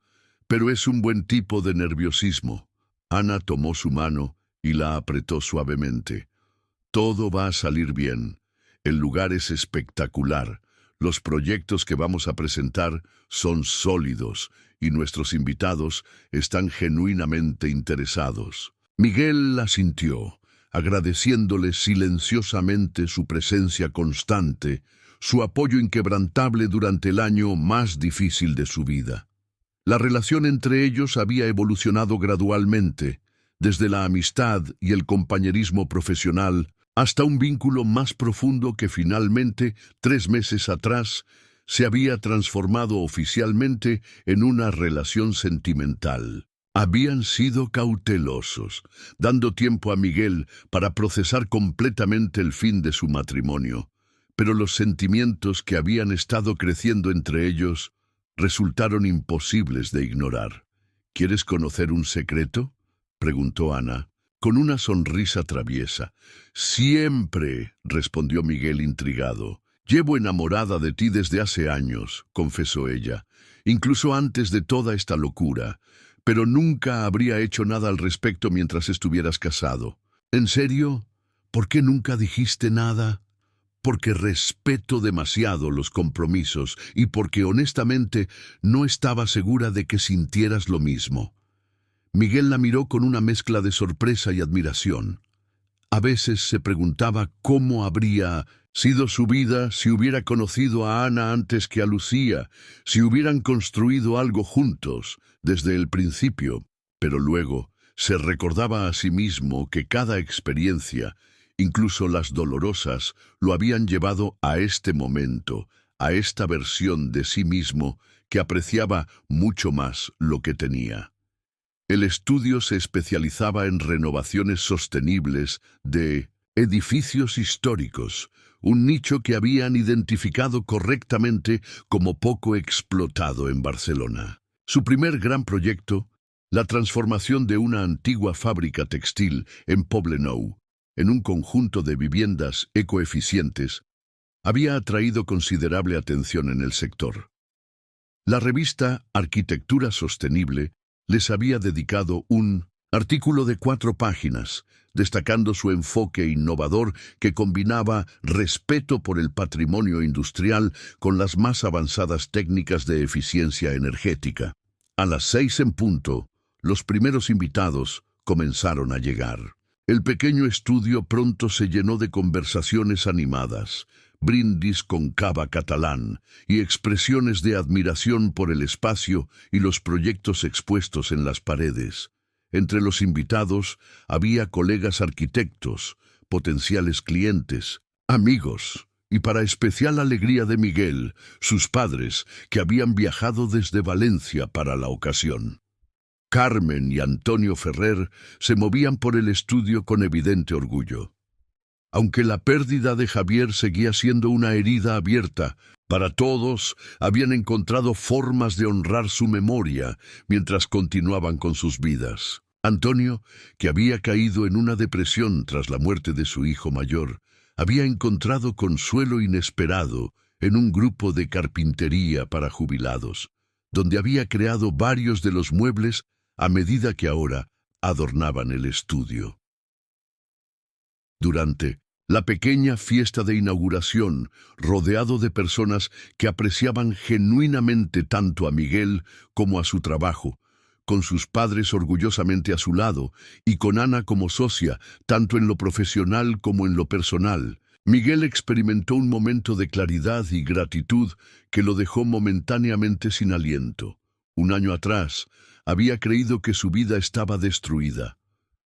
«Pero es un buen tipo de nerviosismo». Ana tomó su mano y la apretó suavemente. «Todo va a salir bien. El lugar es espectacular. Los proyectos que vamos a presentar son sólidos y nuestros invitados están genuinamente interesados». Miguel asintió, agradeciéndole silenciosamente su presencia constante, su apoyo inquebrantable durante el año más difícil de su vida. La relación entre ellos había evolucionado gradualmente, desde la amistad y el compañerismo profesional hasta un vínculo más profundo que finalmente, 3 meses atrás, se había transformado oficialmente en una relación sentimental. Habían sido cautelosos, dando tiempo a Miguel para procesar completamente el fin de su matrimonio, pero los sentimientos que habían estado creciendo entre ellos resultaron imposibles de ignorar. «¿Quieres conocer un secreto?», preguntó Ana, con una sonrisa traviesa. «Siempre», respondió Miguel intrigado. «Llevo enamorada de ti desde hace años», confesó ella, «incluso antes de toda esta locura. pero nunca habría hecho nada al respecto mientras estuvieras casado. ¿En serio? ¿Por qué nunca dijiste nada? Porque respeto demasiado los compromisos y porque honestamente no estaba segura de que sintieras lo mismo. Miguel la miró con una mezcla de sorpresa y admiración. A veces se preguntaba cómo habría sido su vida si hubiera conocido a Ana antes que a Lucía, si hubieran construido algo juntos desde el principio, pero luego se recordaba a sí mismo que cada experiencia, incluso las dolorosas, lo habían llevado a este momento, a esta versión de sí mismo que apreciaba mucho más lo que tenía. El estudio se especializaba en renovaciones sostenibles de edificios históricos, un nicho que habían identificado correctamente como poco explotado en Barcelona. Su primer gran proyecto, la transformación de una antigua fábrica textil en Poblenou, en un conjunto de viviendas ecoeficientes, había atraído considerable atención en el sector. La revista Arquitectura Sostenible les había dedicado un artículo de 4 páginas, destacando su enfoque innovador que combinaba respeto por el patrimonio industrial con las más avanzadas técnicas de eficiencia energética. A las 6 en punto, los primeros invitados comenzaron a llegar. El pequeño estudio pronto se llenó de conversaciones animadas, brindis con cava catalán y expresiones de admiración por el espacio y los proyectos expuestos en las paredes. Entre los invitados había colegas arquitectos, potenciales clientes, amigos, y para especial alegría de Miguel, sus padres, que habían viajado desde Valencia para la ocasión. Carmen y Antonio Ferrer se movían por el estudio con evidente orgullo. Aunque la pérdida de Javier seguía siendo una herida abierta, para todos habían encontrado formas de honrar su memoria mientras continuaban con sus vidas. Antonio, que había caído en una depresión tras la muerte de su hijo mayor, había encontrado consuelo inesperado en un grupo de carpintería para jubilados, donde había creado varios de los muebles a medida que ahora adornaban el estudio. Durante la pequeña fiesta de inauguración, rodeado de personas que apreciaban genuinamente tanto a Miguel como a su trabajo, con sus padres orgullosamente a su lado y con Ana como socia, tanto en lo profesional como en lo personal, Miguel experimentó un momento de claridad y gratitud que lo dejó momentáneamente sin aliento. Un año atrás, había creído que su vida estaba destruida.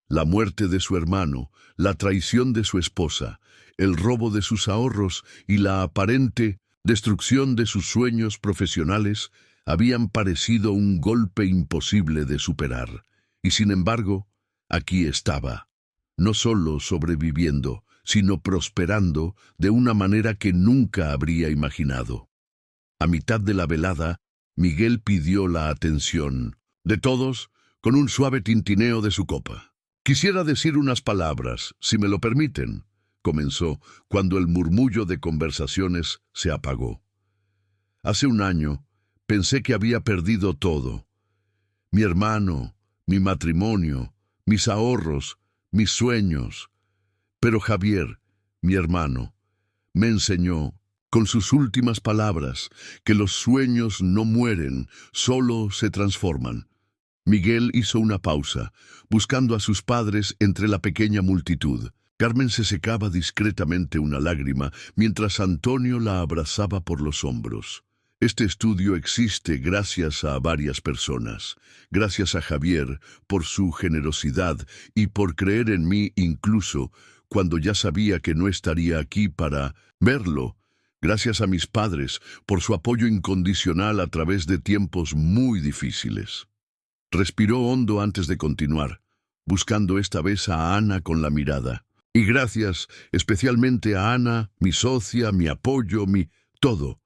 La muerte de su hermano, la traición de su esposa, el robo de sus ahorros y la aparente destrucción de sus sueños profesionales habían parecido un golpe imposible de superar. Y sin embargo, aquí estaba, no solo sobreviviendo, sino prosperando de una manera que nunca habría imaginado. A mitad de la velada, Miguel pidió la atención de todos con un suave tintineo de su copa. «Quisiera decir unas palabras, si me lo permiten», comenzó cuando el murmullo de conversaciones se apagó. «Hace un año pensé que había perdido todo. Mi hermano, mi matrimonio, mis ahorros, mis sueños. Pero Javier, mi hermano, me enseñó, con sus últimas palabras, que los sueños no mueren, solo se transforman». Miguel hizo una pausa, buscando a sus padres entre la pequeña multitud. Carmen se secaba discretamente una lágrima, mientras Antonio la abrazaba por los hombros. Este estudio existe gracias a varias personas. Gracias a Javier por su generosidad y por creer en mí incluso cuando ya sabía que no estaría aquí para verlo. Gracias a mis padres por su apoyo incondicional a través de tiempos muy difíciles. Respiró hondo antes de continuar, buscando esta vez a Ana con la mirada. Y gracias especialmente a Ana, mi socia, mi apoyo, mi todo.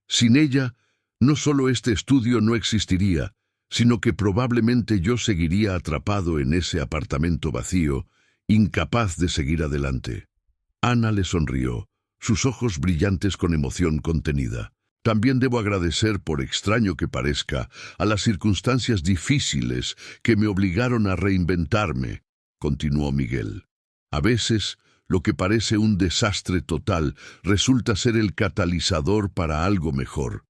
Sin ella, no solo este estudio no existiría, sino que probablemente yo seguiría atrapado en ese apartamento vacío, incapaz de seguir adelante. Ana le sonrió, sus ojos brillantes con emoción contenida. También debo agradecer, por extraño que parezca, a las circunstancias difíciles que me obligaron a reinventarme, continuó Miguel. A veces, lo que parece un desastre total resulta ser el catalizador para algo mejor,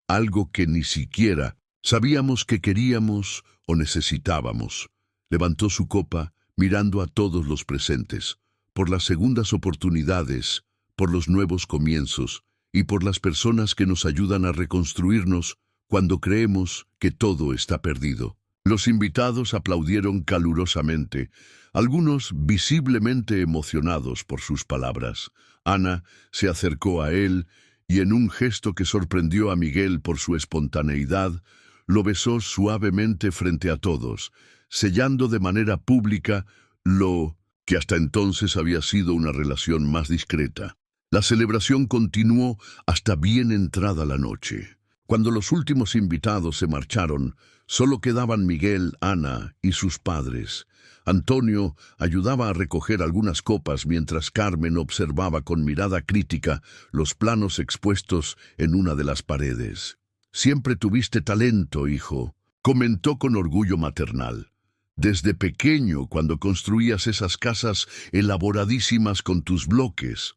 algo que ni siquiera sabíamos que queríamos o necesitábamos. Levantó su copa, mirando a todos los presentes, por las segundas oportunidades, por los nuevos comienzos y por las personas que nos ayudan a reconstruirnos cuando creemos que todo está perdido. Los invitados aplaudieron calurosamente, algunos visiblemente emocionados por sus palabras. Ana se acercó a él y en un gesto que sorprendió a Miguel por su espontaneidad, lo besó suavemente frente a todos, sellando de manera pública lo que hasta entonces había sido una relación más discreta. La celebración continuó hasta bien entrada la noche. Cuando los últimos invitados se marcharon, solo quedaban Miguel, Ana y sus padres. Antonio ayudaba a recoger algunas copas mientras Carmen observaba con mirada crítica los planos expuestos en una de las paredes. «Siempre tuviste talento, hijo», comentó con orgullo maternal. «Desde pequeño, cuando construías esas casas elaboradísimas con tus bloques.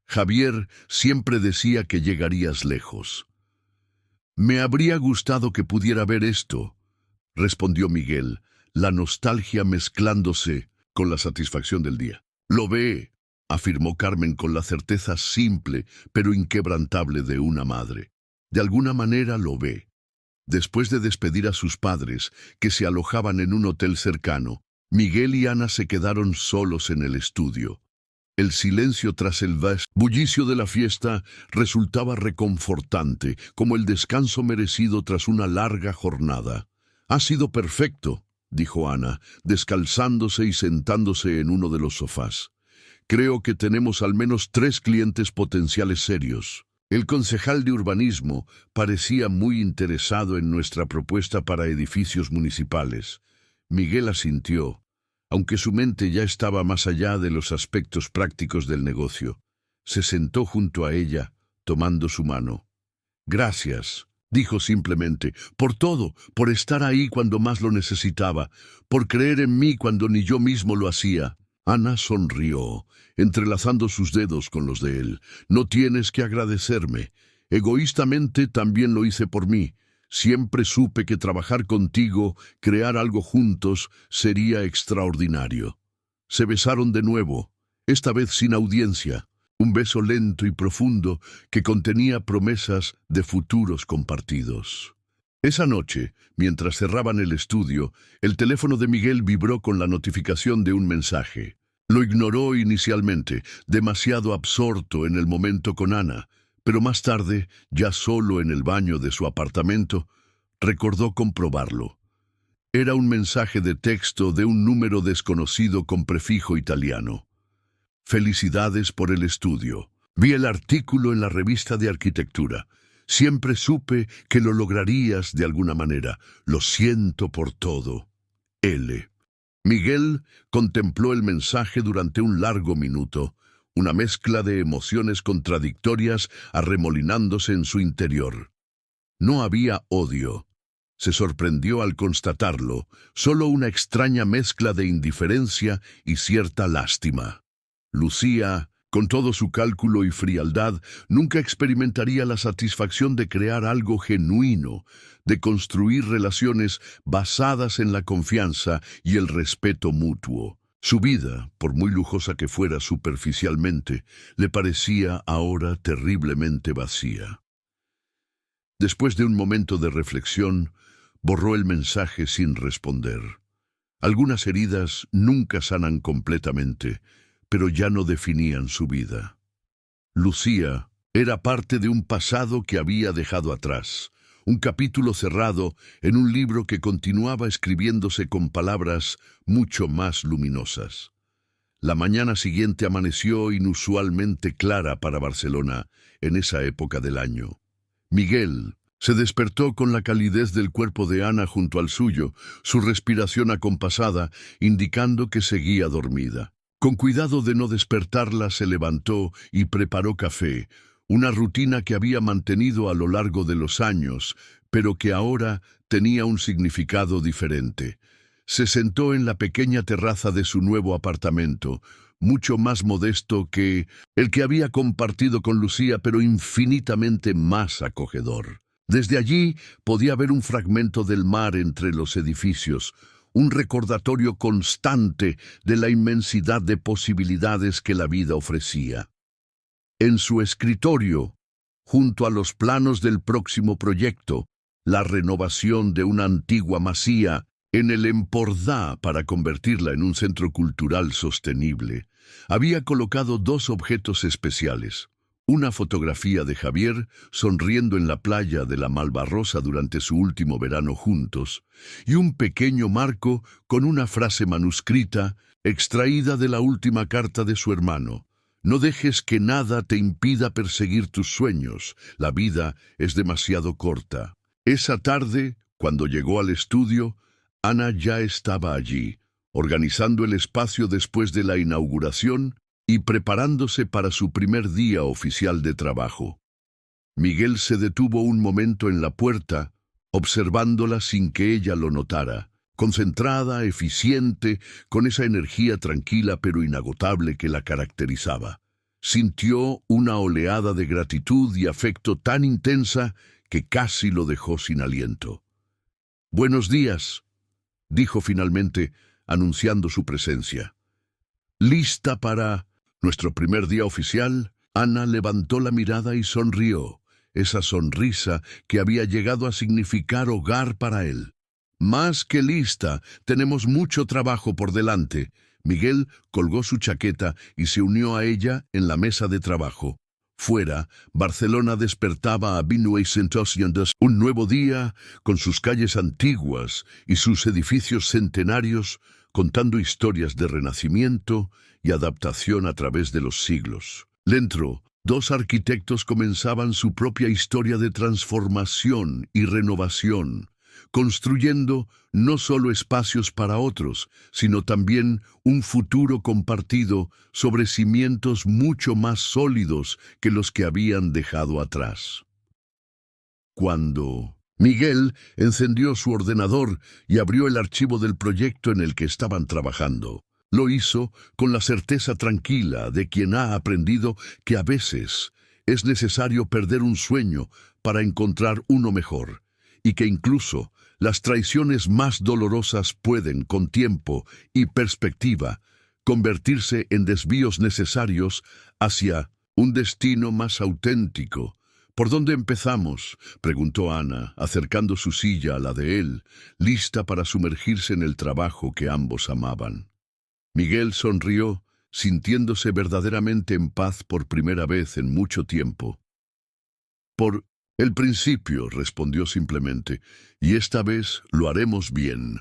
Javier siempre decía que llegarías lejos». «Me habría gustado que pudiera ver esto», respondió Miguel, la nostalgia mezclándose con la satisfacción del día. «Lo ve», afirmó Carmen con la certeza simple pero inquebrantable de una madre. «De alguna manera lo ve». Después de despedir a sus padres, que se alojaban en un hotel cercano, Miguel y Ana se quedaron solos en el estudio. El silencio tras el bullicio de la fiesta resultaba reconfortante, como el descanso merecido tras una larga jornada. «Ha sido perfecto», dijo Ana, descalzándose y sentándose en uno de los sofás. «Creo que tenemos al menos 3 clientes potenciales serios». El concejal de urbanismo parecía muy interesado en nuestra propuesta para edificios municipales. Miguel asintió, aunque su mente ya estaba más allá de los aspectos prácticos del negocio. Se sentó junto a ella, tomando su mano. «Gracias», dijo simplemente, «por todo, por estar ahí cuando más lo necesitaba, por creer en mí cuando ni yo mismo lo hacía». Ana sonrió, entrelazando sus dedos con los de él. «No tienes que agradecerme. Egoístamente también lo hice por mí. Siempre supe que trabajar contigo, crear algo juntos, sería extraordinario». Se besaron de nuevo, esta vez sin audiencia. Un beso lento y profundo que contenía promesas de futuros compartidos. Esa noche, mientras cerraban el estudio, el teléfono de Miguel vibró con la notificación de un mensaje. Lo ignoró inicialmente, demasiado absorto en el momento con Ana, pero más tarde, ya solo en el baño de su apartamento, recordó comprobarlo. Era un mensaje de texto de un número desconocido con prefijo italiano. «Felicidades por el estudio. Vi el artículo en la revista de arquitectura. Siempre supe que lo lograrías de alguna manera. Lo siento por todo. L». Miguel contempló el mensaje durante un largo minuto, una mezcla de emociones contradictorias arremolinándose en su interior. No había odio. Se sorprendió al constatarlo, solo una extraña mezcla de indiferencia y cierta lástima. Lucía, con todo su cálculo y frialdad, nunca experimentaría la satisfacción de crear algo genuino, de construir relaciones basadas en la confianza y el respeto mutuo. Su vida, por muy lujosa que fuera superficialmente, le parecía ahora terriblemente vacía. Después de un momento de reflexión, borró el mensaje sin responder. Algunas heridas nunca sanan completamente, pero ya no definían su vida. Lucía era parte de un pasado que había dejado atrás, un capítulo cerrado en un libro que continuaba escribiéndose con palabras mucho más luminosas. La mañana siguiente amaneció inusualmente clara para Barcelona en esa época del año. Miguel se despertó con la calidez del cuerpo de Ana junto al suyo, su respiración acompasada, indicando que seguía dormida. Con cuidado de no despertarla, se levantó y preparó café, una rutina que había mantenido a lo largo de los años, pero que ahora tenía un significado diferente. Se sentó en la pequeña terraza de su nuevo apartamento, mucho más modesto que el que había compartido con Lucía, pero infinitamente más acogedor. Desde allí podía ver un fragmento del mar entre los edificios, un recordatorio constante de la inmensidad de posibilidades que la vida ofrecía. En su escritorio, junto a los planos del próximo proyecto, la renovación de una antigua masía en el Empordà para convertirla en un centro cultural sostenible, había colocado dos objetos especiales: una fotografía de Javier sonriendo en la playa de la Malvarrosa durante su último verano juntos, y un pequeño marco con una frase manuscrita extraída de la última carta de su hermano: no dejes que nada te impida perseguir tus sueños, la vida es demasiado corta. Esa tarde, cuando llegó al estudio, Ana ya estaba allí, organizando el espacio después de la inauguración y preparándose para su primer día oficial de trabajo. Miguel se detuvo un momento en la puerta, observándola sin que ella lo notara, concentrada, eficiente, con esa energía tranquila pero inagotable que la caracterizaba. Sintió una oleada de gratitud y afecto tan intensa que casi lo dejó sin aliento. «Buenos días», dijo finalmente, anunciando su presencia. «¿Lista para nuestro primer día oficial?» Ana levantó la mirada y sonrió, esa sonrisa que había llegado a significar hogar para él. «Más que lista, tenemos mucho trabajo por delante». Miguel colgó su chaqueta y se unió a ella en la mesa de trabajo. Fuera, Barcelona despertaba a 1902, un nuevo día, con sus calles antiguas y sus edificios centenarios, contando historias de renacimiento y adaptación a través de los siglos. Dentro, dos arquitectos comenzaban su propia historia de transformación y renovación, construyendo no solo espacios para otros, sino también un futuro compartido sobre cimientos mucho más sólidos que los que habían dejado atrás. Cuando Miguel encendió su ordenador y abrió el archivo del proyecto en el que estaban trabajando, lo hizo con la certeza tranquila de quien ha aprendido que a veces es necesario perder un sueño para encontrar uno mejor, y que incluso las traiciones más dolorosas pueden, con tiempo y perspectiva, convertirse en desvíos necesarios hacia un destino más auténtico. «¿Por dónde empezamos?», preguntó Ana, acercando su silla a la de él, lista para sumergirse en el trabajo que ambos amaban. Miguel sonrió, sintiéndose verdaderamente en paz por primera vez en mucho tiempo. «Por el principio», respondió simplemente, «y esta vez lo haremos bien».